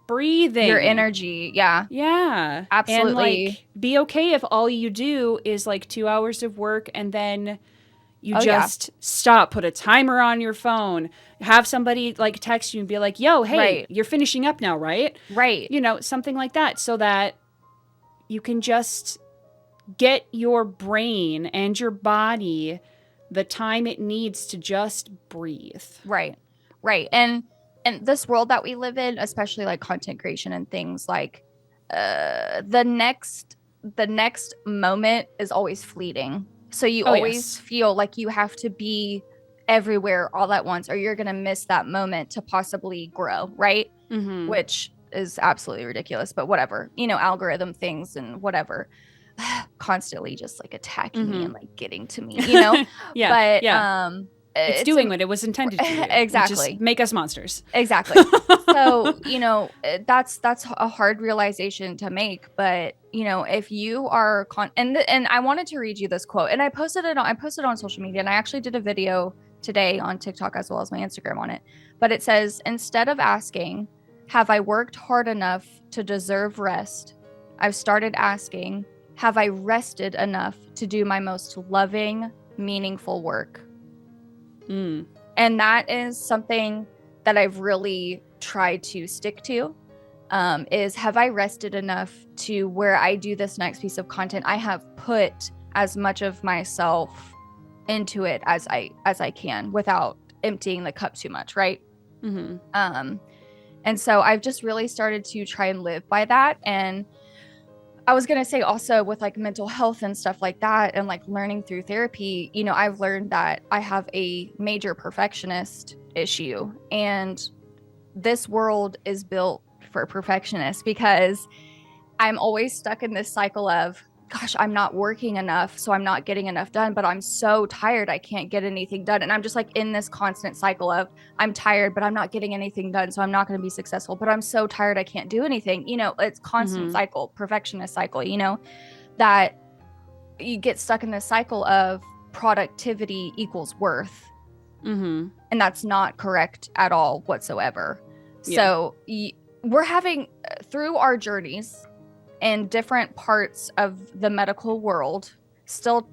breathing. Your energy. Yeah. Yeah. Absolutely. And like, be okay if all you do is like 2 hours of work, and then you just stop, put a timer on your phone, have somebody like text you and be like, yo, hey, you're finishing up now, right? You know, something like that, so that you can just get your brain and your body the time it needs to just breathe. Right. And this world that we live in, especially like content creation and things, like the next moment is always fleeting. So you always feel like you have to be everywhere all at once, or you're going to miss that moment to possibly grow, right? Which is absolutely ridiculous, but whatever. You know, algorithm things and whatever. Constantly just like attacking me and like getting to me, you know? It's doing what it was intended to do. Exactly. Which is make us monsters. Exactly. So, you know, that's a hard realization to make. But, you know, if you are and I wanted to read you this quote, and I posted it on social media, and I actually did a video today on TikTok as well as my Instagram on it. But it says, instead of asking, have I worked hard enough to deserve rest? I've started asking, have I rested enough to do my most loving, meaningful work? And that is something that I've really tried to stick to, is have I rested enough to where I do this next piece of content, I have put as much of myself into it as I can without emptying the cup too much, right? And so I've just really started to try and live by that. And I was going to say also with like mental health and stuff like that, and like learning through therapy, you know, I've learned that I have a major perfectionist issue, and this world is built for perfectionist, because I'm always stuck in this cycle of, gosh, I'm not working enough, so I'm not getting enough done, but I'm so tired I can't get anything done. And I'm just like in this constant cycle of, I'm tired, but I'm not getting anything done, so I'm not going to be successful. But I'm so tired I can't do anything. You know, it's constant cycle, perfectionist cycle, you know, that you get stuck in this cycle of productivity equals worth. And that's not correct at all whatsoever. So we're having, through our journeys in different parts of the medical world, still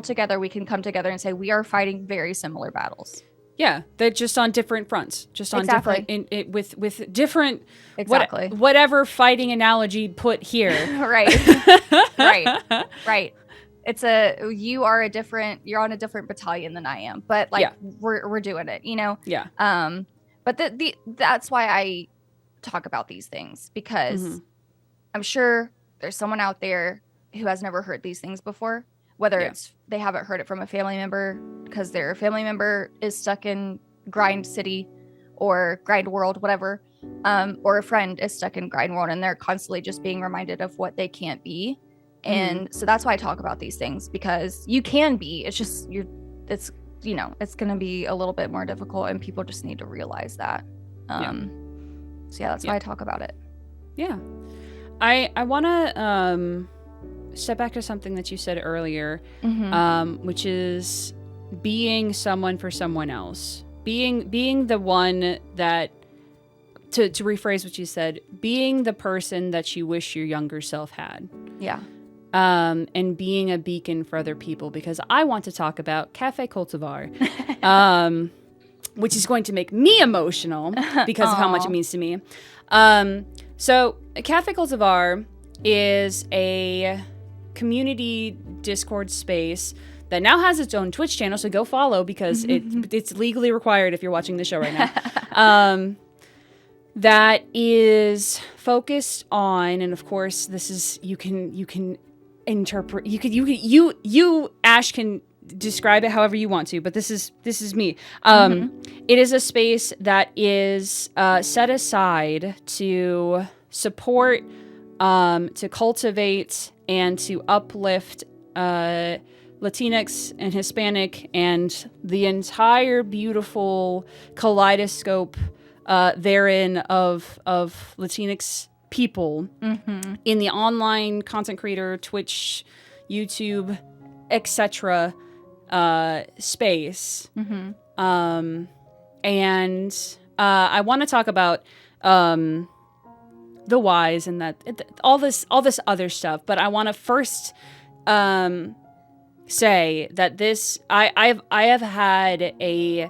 together, we can come together and say we are fighting very similar battles. Yeah, they're just on different fronts, just on different, with different, whatever fighting analogy put here. Right. It's you're on a different battalion than I am, but like we're doing it, you know? Yeah. But that's why I talk about these things, because I'm sure there's someone out there who has never heard these things before, whether it's they haven't heard it from a family member because their family member is stuck in grind city or grind world, whatever, or a friend is stuck in grind world and they're constantly just being reminded of what they can't be. And so that's why I talk about these things, because you can be, it's just it's going to be a little bit more difficult, and people just need to realize that. So that's why I talk about it. Yeah. I want to step back to something that you said earlier, which is being someone for someone else, being the one that, to rephrase what you said, being the person that you wish your younger self had. Yeah. And being a beacon for other people, because I want to talk about Café Cultivar, which is going to make me emotional because of how much it means to me. So Café Cultivar is a community Discord space that now has its own Twitch channel, so go follow, because it's legally required if you're watching the show right now. That is focused on, and of course, this is you can interpret, you Ash can describe it however you want to, but this is me. It is a space that is set aside to support, to cultivate, and to uplift Latinx and Hispanic and the entire beautiful kaleidoscope therein of Latinx people in the online content creator, Twitch, YouTube, etc. Space. And I want to talk about the whys and that all this other stuff, but I want to first say that this I have had a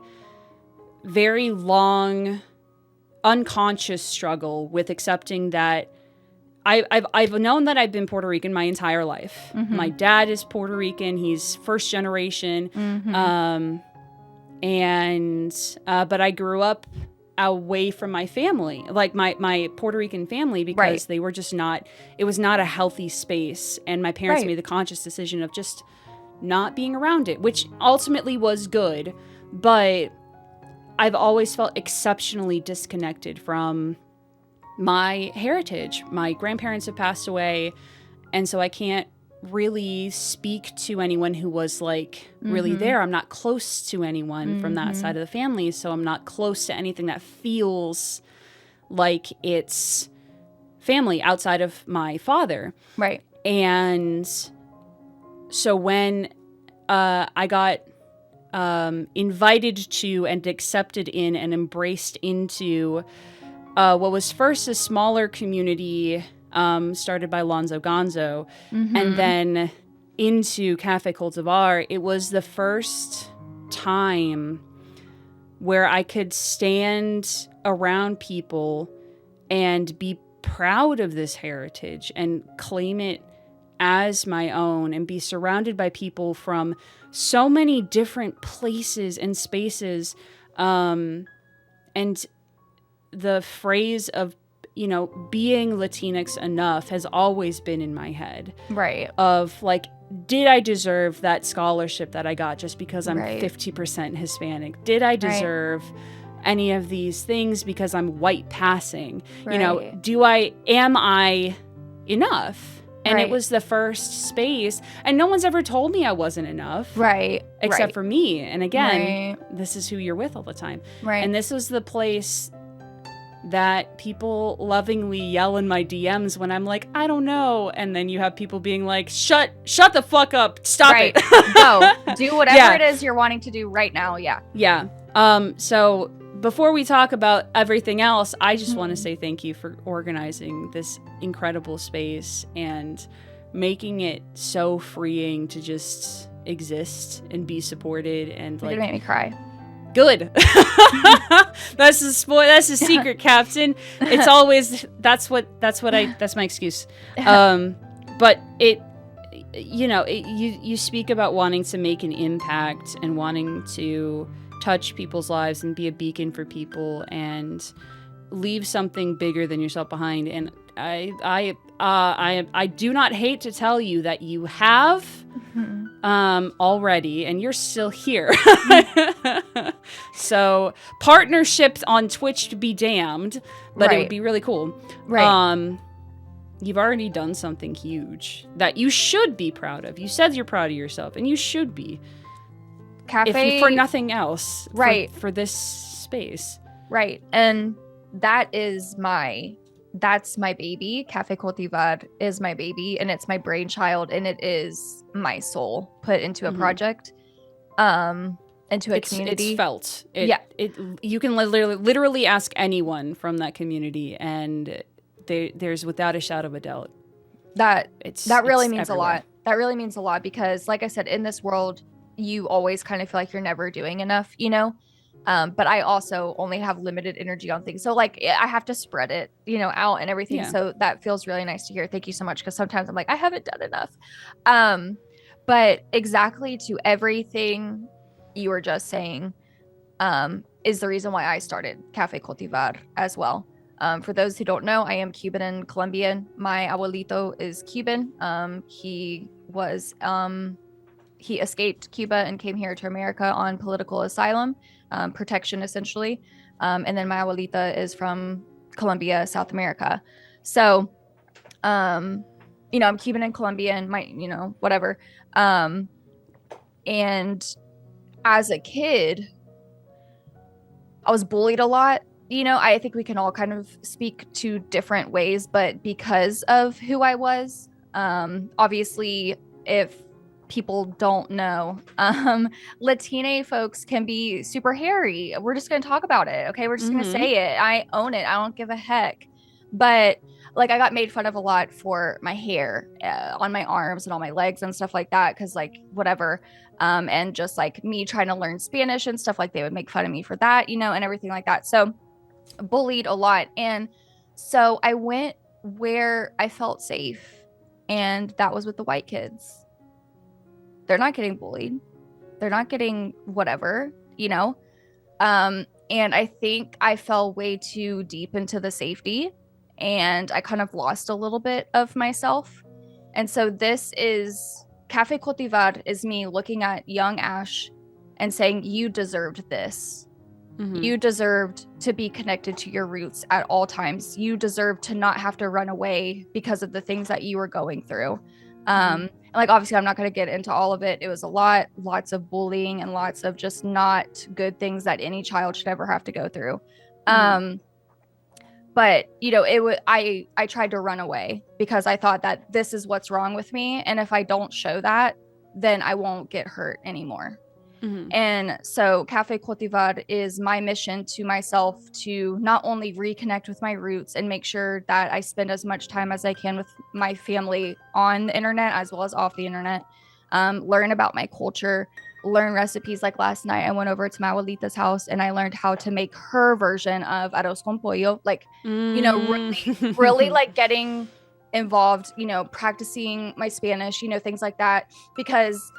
very long unconscious struggle with accepting that I've known that I've been Puerto Rican my entire life. My dad is Puerto Rican. He's first generation. But I grew up away from my family, like my Puerto Rican family, because they were just not, it was not a healthy space. And my parents made the conscious decision of just not being around it, which ultimately was good. But I've always felt exceptionally disconnected from my heritage. My grandparents have passed away, and so I can't really speak to anyone who was like really there. I'm not close to anyone from that side of the family, so I'm not close to anything that feels like it's family outside of my father. Right. And so when I got invited to and accepted in and embraced into what was first a smaller community started by Lonzo Gonzo, and then into Café Cultivar, it was the first time where I could stand around people and be proud of this heritage and claim it as my own, and be surrounded by people from so many different places and spaces. And the phrase of, being Latinx enough has always been in my head. Right. Of like, did I deserve that scholarship that I got just because I'm 50% Hispanic? Did I deserve any of these things because I'm white passing. Right. You know, am I enough? And it was the first space, and no one's ever told me I wasn't enough. Right. Except for me. And again, this is who you're with all the time. Right. And this was the place that people lovingly yell in my DMs when I'm like, I don't know. And then you have people being like, shut the fuck up. Stop it. Go. Do whatever it is you're wanting to do right now. Yeah. Yeah. So before we talk about everything else, I just want to say thank you for organizing this incredible space and making it so freeing to just exist and be supported. And It made me cry. Good. That's a secret, Captain. It's always that's my excuse. But you speak about wanting to make an impact and wanting to touch people's lives and be a beacon for people and leave something bigger than yourself behind. And I do not hate to tell you that you have already, and you're still here. So partnerships on Twitch to be damned, but it would be really cool. Right. You've already done something huge that you should be proud of. You said you're proud of yourself, and you should be. For nothing else, for this space, right? And that's my baby. Cafe Cultivar is my baby, and it's my brainchild, and it is my soul put into a project, into a community. It's felt. You can literally ask anyone from that community, and there's without a shadow of a doubt that really means everywhere. a lot. That really means a lot because, like I said, in this world, you always kind of feel like you're never doing enough, but I also only have limited energy on things. So like I have to spread it, out and everything. Yeah. So that feels really nice to hear. Thank you so much. Cause sometimes I'm like, I haven't done enough. But exactly to everything you were just saying, is the reason why I started Cafe Cultivar as well. For those who don't know, I am Cuban and Colombian. My abuelito is Cuban. He escaped Cuba and came here to America on political asylum, protection essentially. And then my abuelita is from Colombia, South America. So, I'm Cuban and Colombian, whatever. And as a kid, I was bullied a lot. I think we can all kind of speak to different ways, but because of who I was, obviously, if people don't know, Latina folks can be super hairy. We're just going to talk about it. Okay. We're just going to say it. I own it. I don't give a heck. But like, I got made fun of a lot for my hair on my arms and on my legs and stuff like that. Cause like whatever. And just like me trying to learn Spanish and stuff, like they would make fun of me for that, and everything like that. So bullied a lot. And so I went where I felt safe, and that was with the white kids. They're not getting bullied. They're not getting whatever, and I think I fell way too deep into the safety, and I kind of lost a little bit of myself. And so this is Cafe Cultivar is me looking at young Ash and saying, you deserved this. You deserved to be connected to your roots at all times. You deserved to not have to run away because of the things that you were going through. Like, obviously, I'm not going to get into all of it. It was lots of bullying and lots of just not good things that any child should ever have to go through. But, I tried to run away because I thought that this is what's wrong with me. And if I don't show that, then I won't get hurt anymore. And so Cafe Cultivar is my mission to myself to not only reconnect with my roots and make sure that I spend as much time as I can with my family on the internet as well as off the internet, learn about my culture, learn recipes. Like last night, I went over to my abuelita's house and I learned how to make her version of arroz con pollo, like, really like getting involved, practicing my Spanish, things like that, because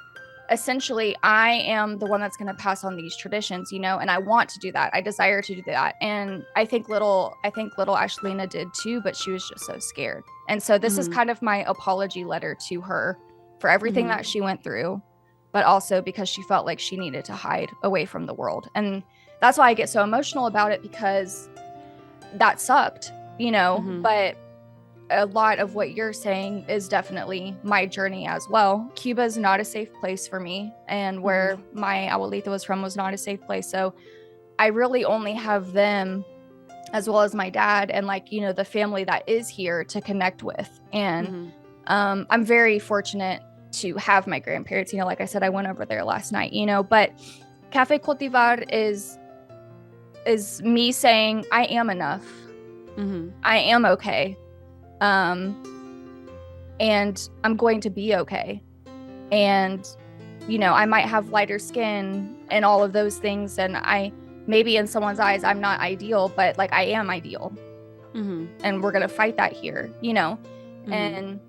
essentially I am the one that's going to pass on these traditions, and I want to do that. I desire to do that. And I think little Ashlina did too, but she was just so scared. And so this is kind of my apology letter to her for everything that she went through, but also because she felt like she needed to hide away from the world. And that's why I get so emotional about it, because that sucked, but a lot of what you're saying is definitely my journey as well. Cuba is not a safe place for me, and where my abuelita was from was not a safe place. So I really only have them, as well as my dad and the family that is here, to connect with. And I'm very fortunate to have my grandparents. Like I said, I went over there last night, but Cafe Cultivar is me saying I am enough. I am okay. And I'm going to be okay. And, I might have lighter skin and all of those things. And maybe in someone's eyes, I'm not ideal, but I am ideal. And we're going to fight that here, and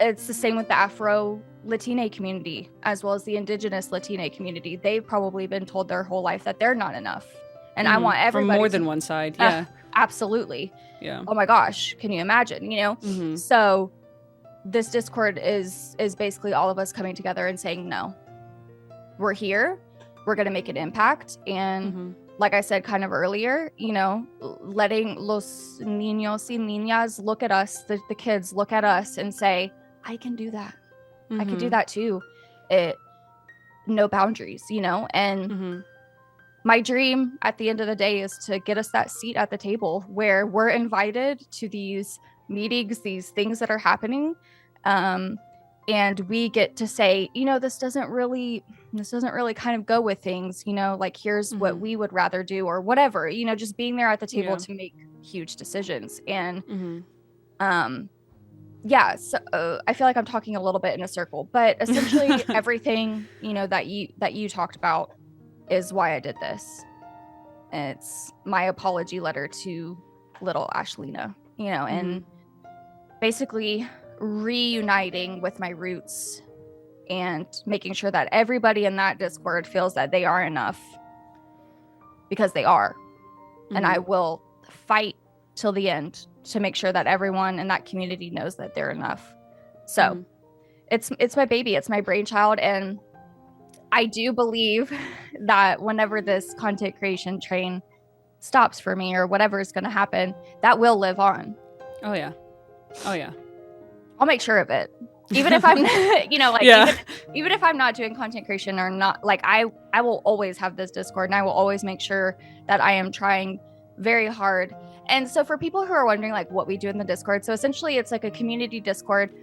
it's the same with the Afro Latina community, as well as the indigenous Latina community. They've probably been told their whole life that they're not enough. And I want everybody from more than one side. Yeah. Absolutely. Yeah. Oh my gosh. Can you imagine, So this Discord is basically all of us coming together and saying, no, we're here. We're going to make an impact. And like I said kind of earlier, letting los niños y niñas look at us, the kids look at us and say, I can do that. I can do that too. No boundaries, and my dream at the end of the day is to get us that seat at the table where we're invited to these meetings, these things that are happening. And we get to say, this doesn't really kind of go with things, here's what we would rather do or whatever, just being there at the table to make huge decisions. And, so I feel like I'm talking a little bit in a circle, but essentially everything, that you talked about is why I did this. It's my apology letter to little Ashlina, and basically reuniting with my roots and making sure that everybody in that Discord feels that they are enough, because they are. And I will fight till the end to make sure that everyone in that community knows that they're enough. So it's my baby, it's my brainchild, and I do believe that whenever this content creation train stops for me or whatever is going to happen, that will live on. Oh yeah. I'll make sure of it. Even if I'm, even if I'm not doing content creation or not, I will always have this Discord, and I will always make sure that I am trying very hard. And so for people who are wondering what we do in the Discord, so essentially it's a community Discord.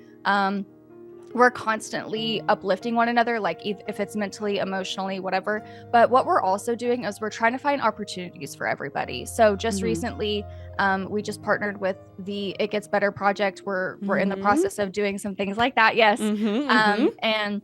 We're constantly uplifting one another, if it's mentally, emotionally, whatever. But what we're also doing is we're trying to find opportunities for everybody. So just recently, we just partnered with the It Gets Better project. We're in the process of doing some things like that. Yes. And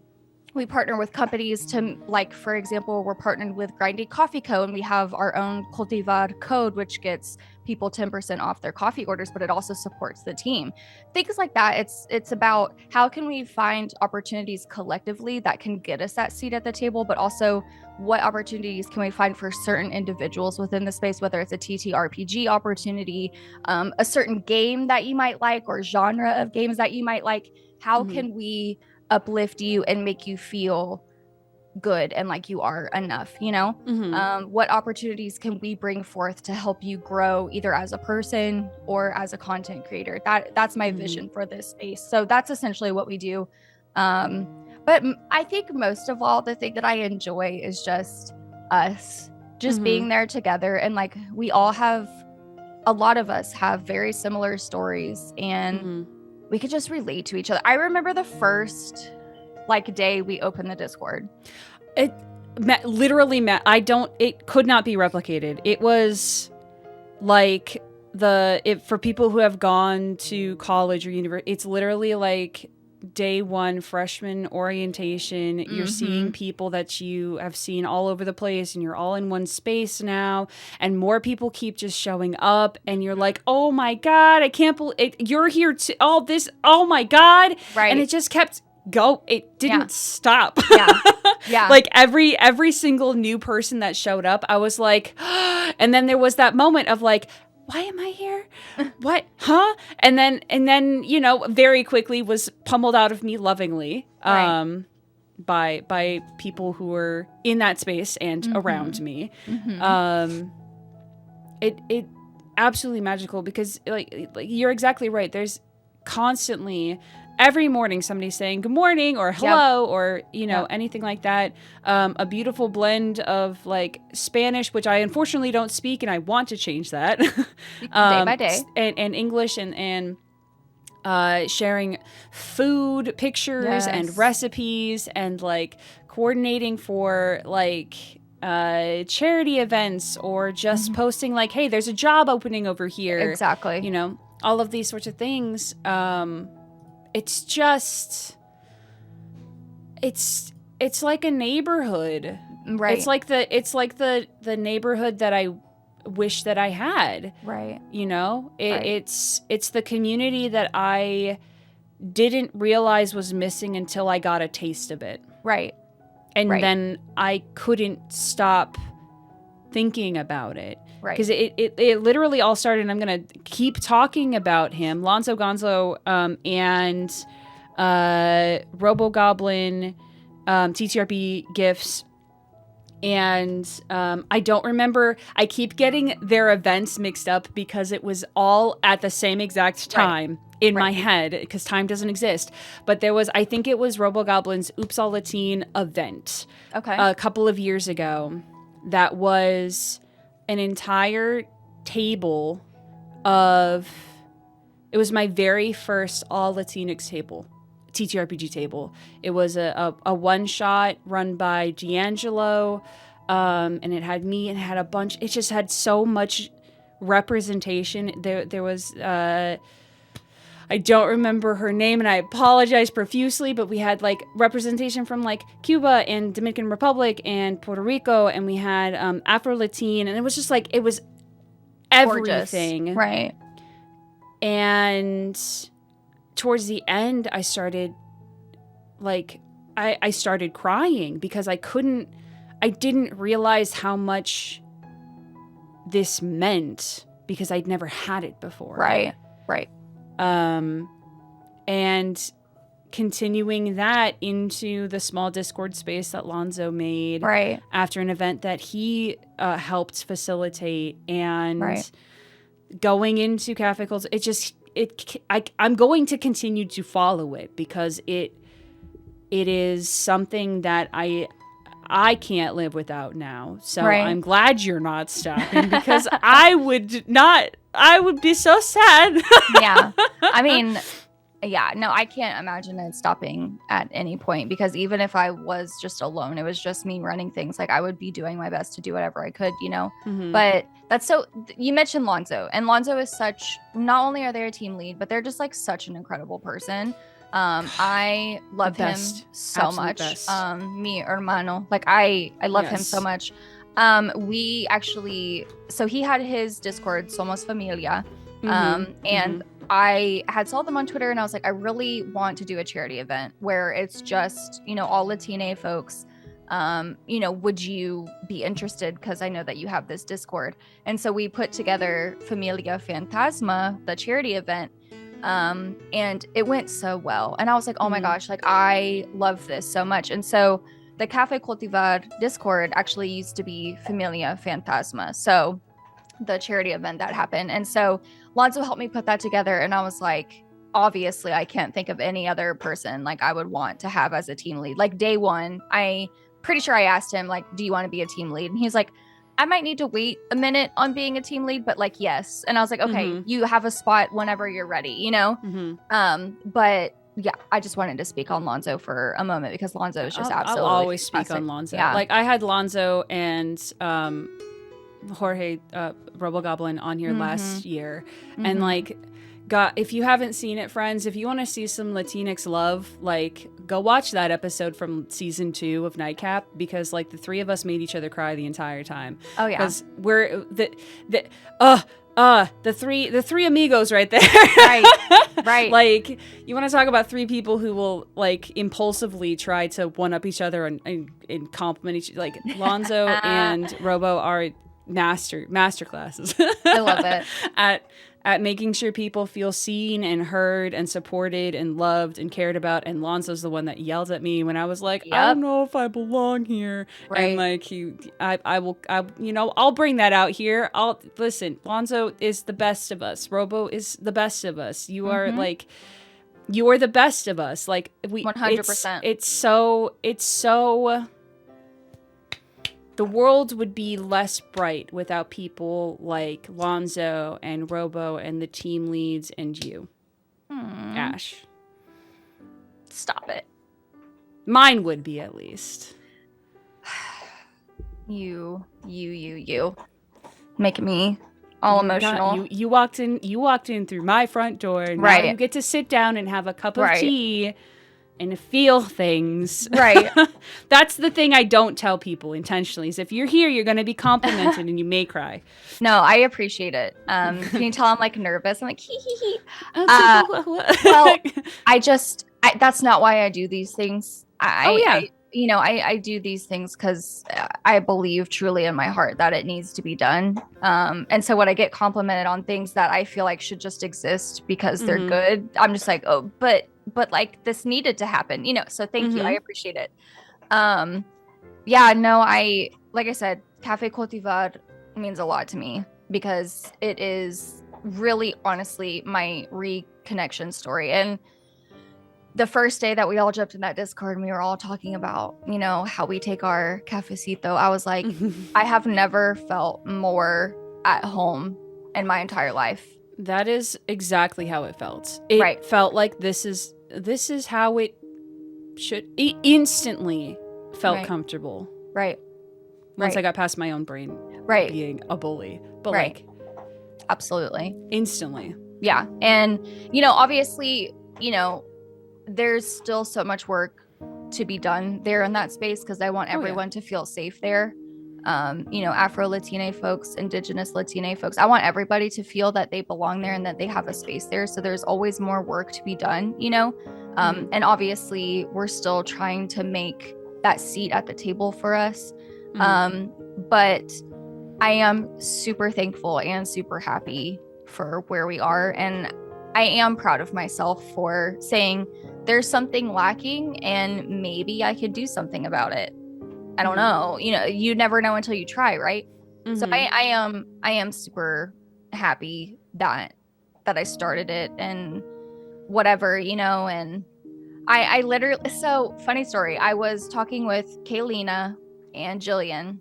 we partner with companies to, for example, we're partnered with Grindy Coffee Co. And we have our own Cultivar code, which gets people 10% off their coffee orders, but it also supports the team. Things like that. It's about how can we find opportunities collectively that can get us that seat at the table, but also what opportunities can we find for certain individuals within the space, whether it's a TTRPG opportunity, a certain game that you might like, or genre of games that you might like. How can we uplift you and make you feel good and like you are enough, what opportunities can we bring forth to help you grow either as a person or as a content creator? That's my vision for this space. So that's essentially what we do. But I think most of all, the thing that I enjoy is just us just being there together. And we all have, a lot of us have very similar stories, and we could just relate to each other. I remember the first day we opened the Discord. It could not be replicated. It was for people who have gone to college or university, it's literally day one freshman orientation. You're seeing people that you have seen all over the place, and you're all in one space now, and more people keep just showing up, and you're like, oh my God, I can't believe it. You're here to all this. Oh my God. Right. And it just kept it didn't stop. Yeah. Every single new person that showed up, I was like, and then there was that moment of why am I here? What? Huh? And then, very quickly was pummeled out of me lovingly. Right. by people who were in that space and around me. It absolutely magical because like you're exactly right. There's constantly every morning somebody saying good morning or hello or anything like that. A beautiful blend of like Spanish, which I unfortunately don't speak and I want to change that. Day by day. And English and sharing food pictures and recipes and like coordinating for like charity events or just posting like, hey, there's a job opening over here. Exactly. All of these sorts of things. It's just, it's like a neighborhood. Right. It's like the neighborhood that I wish that I had. Right. It's the community that I didn't realize was missing until I got a taste of it. Right. And then I couldn't stop thinking about it. Right. Because it literally all started, and I'm going to keep talking about him, Lonzo Gonzo, and RoboGoblin, TTRP gifts. And I don't remember. I keep getting their events mixed up because it was all at the same exact time in my head because time doesn't exist. But there was, I think it was RoboGoblin's Oops All Latine event a couple of years ago that was an entire table of, it was my very first all Latinx table. TTRPG table. It was a one shot run by D'Angelo, and it had me and it had a bunch. It just had so much representation. There was I don't remember her name and I apologize profusely, but we had like representation from like Cuba and Dominican Republic and Puerto Rico, and we had Afro-Latin, and it was just like it was everything. Gorgeous. Right. And towards the end, I started I started crying because I didn't realize how much this meant because I'd never had it before. Right. And continuing that into the small Discord space that Lonzo made after an event that he helped facilitate, and going into Cafe Cults, I'm going to continue to follow it because it is something that I can't live without now. So I'm glad you're not stopping because I would be so sad. Yeah. I mean, no, I can't imagine it stopping at any point because even if I was just alone, it was just me running things, like I would be doing my best to do whatever I could, But that's you mentioned Lonzo, and Lonzo is not only are they a team lead, but they're just like such an incredible person. I love him so much. Mi hermano. Like I love him so much. We actually, so he had his Discord, Somos Familia. And I had saw them on Twitter and I was like, I really want to do a charity event where it's just, all Latina folks. Would you be interested? Because I know that you have this Discord. And so we put together Familia Fantasma, the charity event. And it went so well. And I was like, oh my gosh, like I love this so much. And so the Cafe Cultivar Discord actually used to be Familia Fantasma. So the charity event that happened. And so Lonzo helped me put that together. And I was like, obviously I can't think of any other person like I would want to have as a team lead. Like day one, I pretty sure I asked him like, do you want to be a team lead? And he's like, I might need to wait a minute on being a team lead, but like, yes. And I was like, okay, you have a spot whenever you're ready, But yeah, I just wanted to speak on Lonzo for a moment because Lonzo is just absolutely I'll always fantastic. speak on Lonzo. Yeah. Like I had Lonzo and Jorge RoboGoblin on here last year, and like, God, if you haven't seen it, friends, if you want to see some Latinx love, like go watch that episode from season 2 of Nightcap, because like the three of us made each other cry the entire time. Oh yeah, because we're the three amigos right there. Right. Like you want to talk about three people who will like impulsively try to one up each other and compliment each, like Lonzo and Robo are master classes. I love it. at making sure people feel seen and heard and supported and loved and cared about. And Lonzo's the one that yelled at me when I was like, I don't know if I belong here. Right. And like I'll bring that out here. Listen, Lonzo is the best of us. Robo is the best of us. You are like, you're the best of us. Like 100%. It's so the world would be less bright without people like Lonzo and Robo and the team leads and you, Ash. Stop it. Mine would be, at least. You. Making me all emotional. You walked in through my front door. Now right. You get to sit down and have a cup of tea and feel things. Right. That's the thing I don't tell people intentionally, is if you're here, you're going to be complimented and you may cry. No, I appreciate it. Can you tell I'm like nervous? I'm like, hee hee hee. Well, that's not why I do these things. I do these things because I believe truly in my heart that it needs to be done. And so when I get complimented on things that I feel like should just exist because they're good, I'm just like, oh, but like this needed to happen, so thank you. I appreciate it. Like I said, Café Cultivar means a lot to me because it is really honestly my reconnection story. And the first day that we all jumped in that Discord and we were all talking about, how we take our cafecito, I was like, I have never felt more at home in my entire life. That is exactly how it felt. It felt like this is how it should. It instantly felt comfortable. Right. Once I got past my own brain being a bully. But like absolutely. Instantly. Yeah. And, obviously, there's still so much work to be done there in that space because I want everyone to feel safe there. Afro-Latina folks, Indigenous Latina folks. I want everybody to feel that they belong there and that they have a space there. So there's always more work to be done, and obviously we're still trying to make that seat at the table for us. But I am super thankful and super happy for where we are. And I am proud of myself for saying there's something lacking and maybe I could do something about it. I don't know. You never know until you try, right? So I am super happy that I started it and whatever, and I literally, so funny story. I was talking with Kaylina and Jillian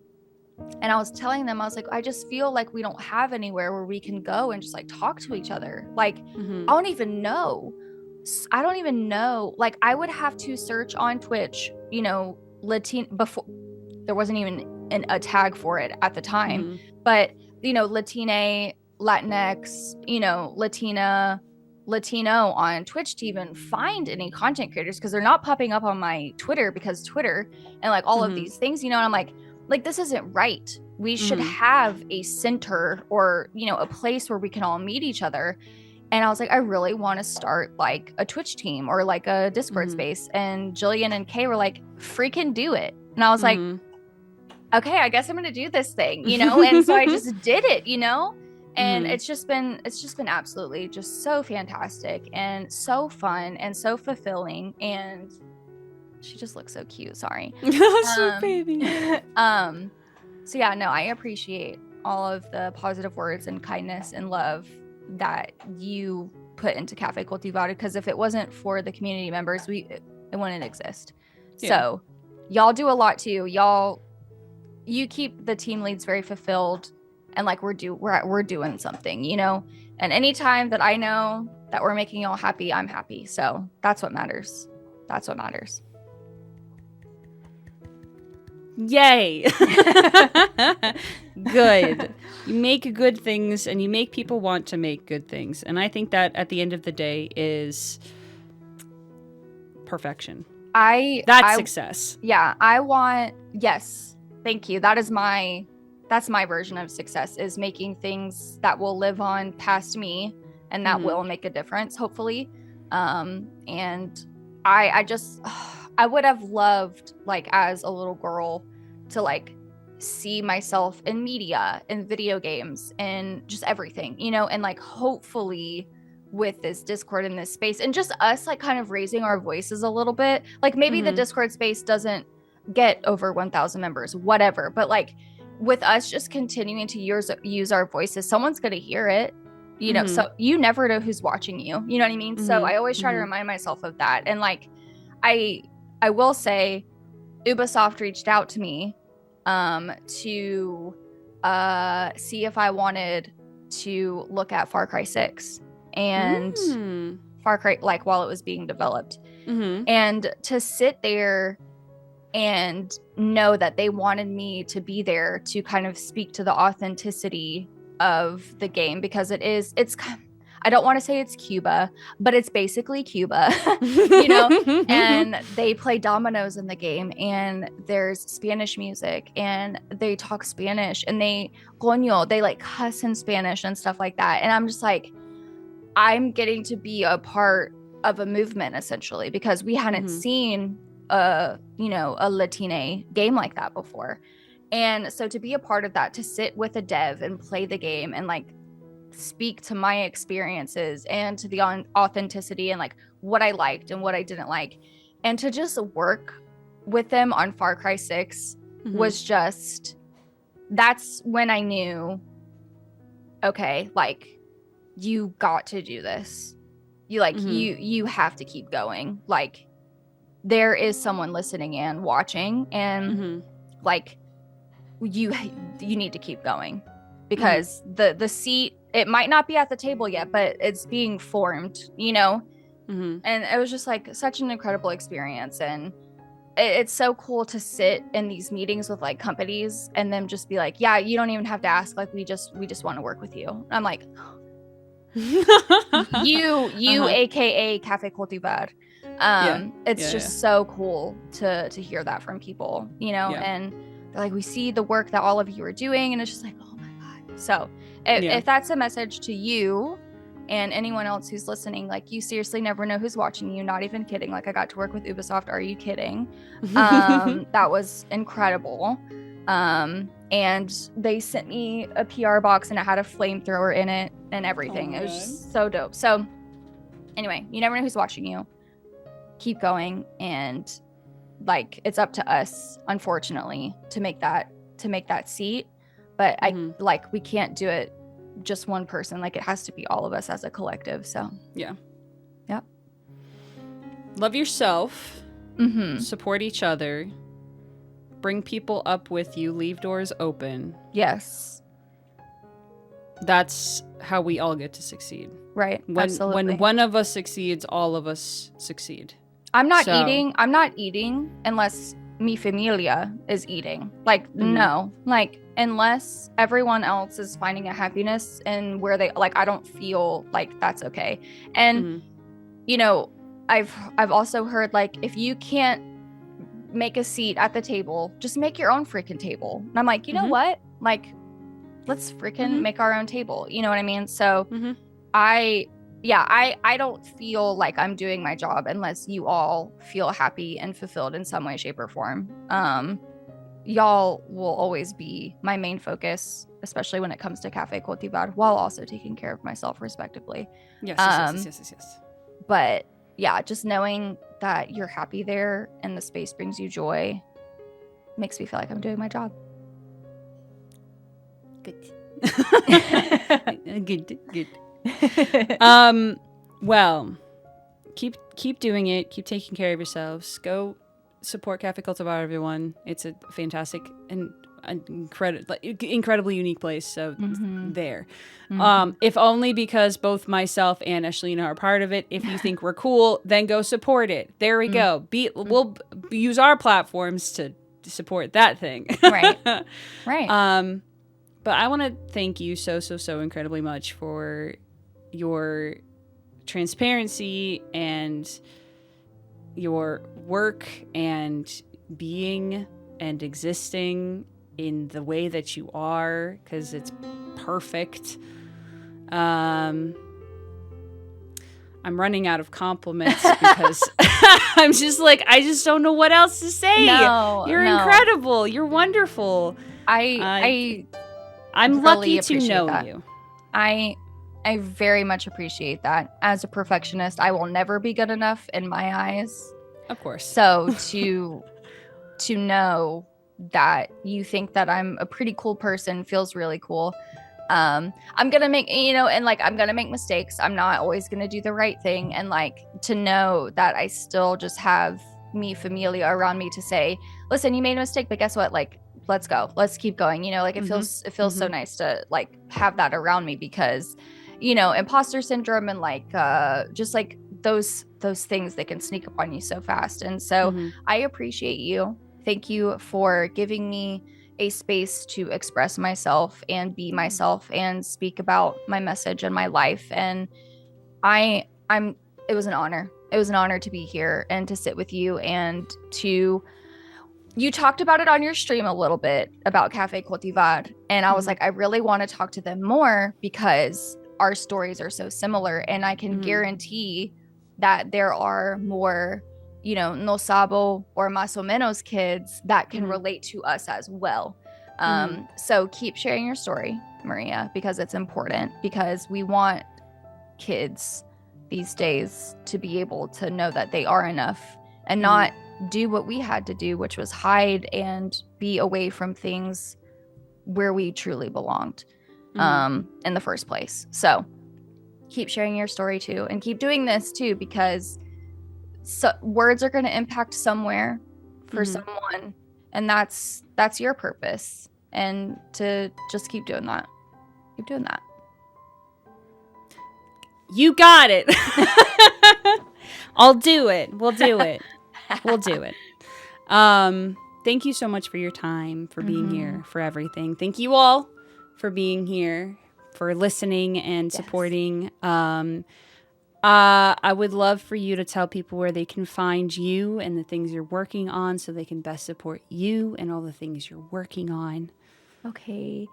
and I was telling them, I was like, I just feel like we don't have anywhere where we can go and just like talk to each other. Like, I don't even know. Like I would have to search on Twitch, Latin before there wasn't even a tag for it at the time, but Latina, Latinx, Latina, Latino on Twitch to even find any content creators because they're not popping up on my Twitter because Twitter and like all of these things, and I'm like this isn't right. We should have a center or a place where we can all meet each other. And I was like, I really want to start like a Twitch team or like a Discord space. And Jillian and Kay were like, freaking do it. And I was like, okay, I guess I'm going to do this thing, And so I just did it, And it's just been absolutely just so fantastic and so fun and so fulfilling. And she just looks so cute. Sorry. Sweet baby. So yeah, no, I appreciate all of the positive words and kindness and love that you put into Café Cultivar, because if it wasn't for the community members, it wouldn't exist. Yeah. So y'all do a lot too. You keep the team leads very fulfilled, and like we're doing something, and anytime that I know that we're making y'all happy, I'm happy. So that's what matters. Yay. Good. You make good things and you make people want to make good things. And I think that at the end of the day is perfection. That's success. Yeah. Yes. Thank you. That's my version of success, is making things that will live on past me and that will make a difference, hopefully. And I would have loved, like, as a little girl to like see myself in media and video games and just everything, you know, and like hopefully with this Discord in this space and just us like kind of raising our voices a little bit, like maybe the Discord space doesn't get over 1,000 members, whatever, but like with us just continuing to use our voices, someone's going to hear it, you know, so you never know who's watching you know what I mean? So I always try to remind myself of that. And like I will say Ubisoft reached out to me to see if I wanted to look at Far Cry 6 and Far Cry, like while it was being developed, and to sit there and know that they wanted me to be there to kind of speak to the authenticity of the game, because it's I don't want to say it's Cuba, but it's basically Cuba, you know, and they play dominoes in the game and there's Spanish music and they talk Spanish and they like cuss in Spanish and stuff like that. And I'm just like, I'm getting to be a part of a movement essentially, because we hadn't seen a Latina game like that before. And so to be a part of that, to sit with a dev and play the game and like speak to my experiences and to the authenticity and like what I liked and what I didn't like, and to just work with them on Far Cry 6 was just, that's when I knew, okay, like you got to do this. You like you have to keep going. Like there is someone listening and watching, and like you need to keep going, because the seat, it might not be at the table yet, but it's being formed, you know. And it was just like such an incredible experience, and it's so cool to sit in these meetings with like companies and them just be like, yeah, you don't even have to ask, like we just want to work with you. I'm like, you aka Cafe Cultivar. It's just so cool to hear that from people, you know. And they're like, we see the work that all of you are doing, and it's just like, oh my god. So if that's a message to you and anyone else who's listening, like you seriously never know who's watching you, not even kidding. Like I got to work with Ubisoft, are you kidding? That was incredible. And they sent me a PR box and it had a flamethrower in it and everything. It was just so dope. So anyway, you never know who's watching you. Keep going, and like it's up to us, unfortunately, to make that seat. But we can't do it just one person. Like it has to be all of us as a collective. So yeah. Love yourself. Support each other. Bring people up with you. Leave doors open. Yes. That's how we all get to succeed. Right. Absolutely. When one of us succeeds, all of us succeed. I'm not eating unless mi familia is eating. Like, no. Like, unless everyone else is finding a happiness in where they, like, I don't feel like that's okay. And, you know, I've also heard, like, if you can't make a seat at the table, just make your own freaking table. And I'm like, you know what? Like, let's freaking make our own table. You know what I mean? So I don't feel like I'm doing my job unless you all feel happy and fulfilled in some way, shape, or form. Y'all will always be my main focus, especially when it comes to Cafe Cultivar, while also taking care of myself respectively. Yes. But yeah, just knowing that you're happy there and the space brings you joy makes me feel like I'm doing my job. Good. Good. Well, keep doing it. Keep taking care of yourselves. Go support Cafe Cultivar, everyone. It's a fantastic and incredibly unique place. So there. If only because both myself and Ashlina are part of it. If you think we're cool, then go support it. There we go. We'll use our platforms to support that thing. Right. But I want to thank you so incredibly much for your transparency and your work and being and existing in the way that you are, because it's perfect. I I'm running out of compliments because I'm just like, I just don't know what else to say. You're incredible. You're wonderful. I'm really lucky to know that. you. I very much appreciate that. As a perfectionist, I will never be good enough in my eyes. Of course. So to know that you think that I'm a pretty cool person feels really cool. I'm gonna make, and like, I'm gonna make mistakes. I'm not always gonna do the right thing. And like, to know that I still just have mi familia around me to say, listen, you made a mistake, but guess what? Like, let's go, let's keep going. Like, it feels so nice to like have that around me, because, imposter syndrome and like, just like those things that can sneak up on you so fast. And so I appreciate you. Thank you for giving me a space to express myself and be myself and speak about my message and my life. And it was an honor. It was an honor to be here and to sit with you, and you talked about it on your stream a little bit about Cafe Cultivar. And I was like, I really want to talk to them more because our stories are so similar. And I can guarantee that there are more, no sabo or más o menos kids that can relate to us as well. So keep sharing your story, Maria, because it's important, because we want kids these days to be able to know that they are enough and not do what we had to do, which was hide and be away from things where we truly belonged in the first place. So keep sharing your story too, and keep doing this too, because words are going to impact somewhere for someone, and that's your purpose. And to just keep doing that. You got it. I'll do it. We'll do it. Thank you so much for your time, for being here, for everything. Thank you all for being here, for listening and supporting. I would love for you to tell people where they can find you and the things you're working on, so they can best support you and all the things you're working on. Okay.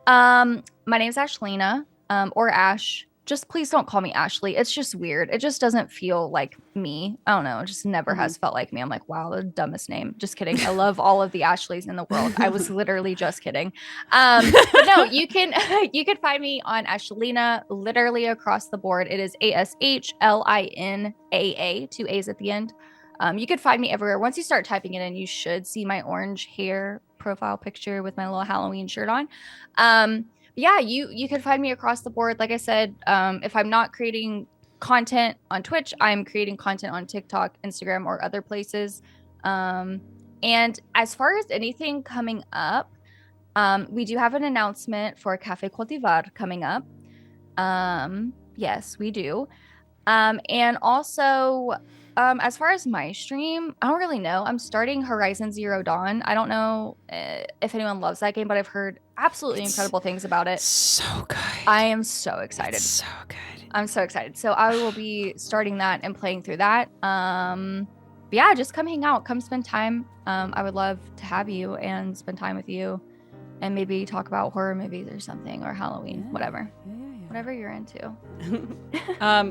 My name is Ashlina, or Ash. Just please don't call me Ashley. It's just weird. It just doesn't feel like me. I don't know. It just never has felt like me. I'm like, wow, the dumbest name. Just kidding. I love all of the Ashleys in the world. I was literally just kidding. But no, you can find me on Ashlina, literally across the board. It is ASHLINAA, 2 A's at the end. You could find me everywhere. Once you start typing it in, you should see my orange hair profile picture with my little Halloween shirt on. Yeah, you can find me across the board. Like I said, if I'm not creating content on Twitch, I'm creating content on TikTok, Instagram, or other places. And as far as anything coming up, we do have an announcement for Cafe Cultivar coming up. Yes, we do. And also, as far as my stream, I don't really know. I'm starting Horizon Zero Dawn. I don't know if anyone loves that game, but I've heard absolutely incredible things about it. So good. I am so excited. It's so good. I'm so excited. So I will be starting that and playing through that. But yeah, just come hang out. Come spend time. I would love to have you and spend time with you, and maybe talk about horror movies or something, or Halloween, whatever. Whatever you're into.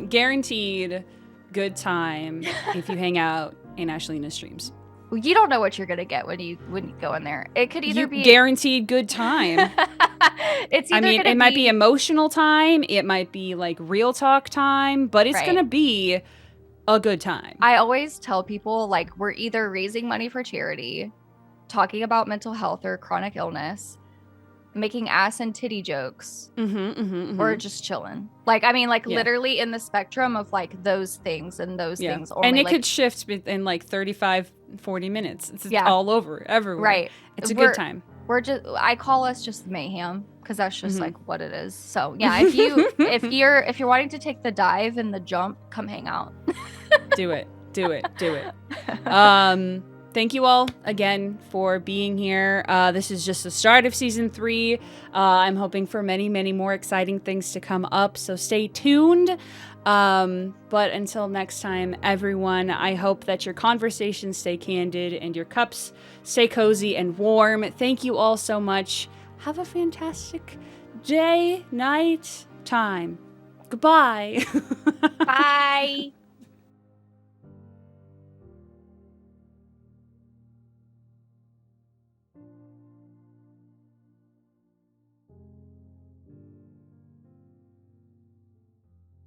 Guaranteed good time if you hang out in Ashlina's streams. Well, you don't know what you're gonna get when you go in there. It could either be guaranteed good time. It's either it might be emotional time, it might be like real talk time, but it's gonna be a good time. I always tell people, like, we're either raising money for charity, talking about mental health or chronic illness, making ass and titty jokes, or just chilling. Like, I mean, like, literally in the spectrum of like those things and those things only. And it could shift in like 35-40 minutes. It's all over, everywhere. Right. It's a good time. I call us just mayhem, because that's just like what it is. So yeah, if you're wanting to take the dive and the jump, come hang out. Do it. Thank you all again for being here. This is just the start of season 3. I'm hoping for many, many more exciting things to come up, so stay tuned. But until next time, everyone, I hope that your conversations stay candid and your cups stay cozy and warm. Thank you all so much. Have a fantastic day, night, time. Goodbye. Bye.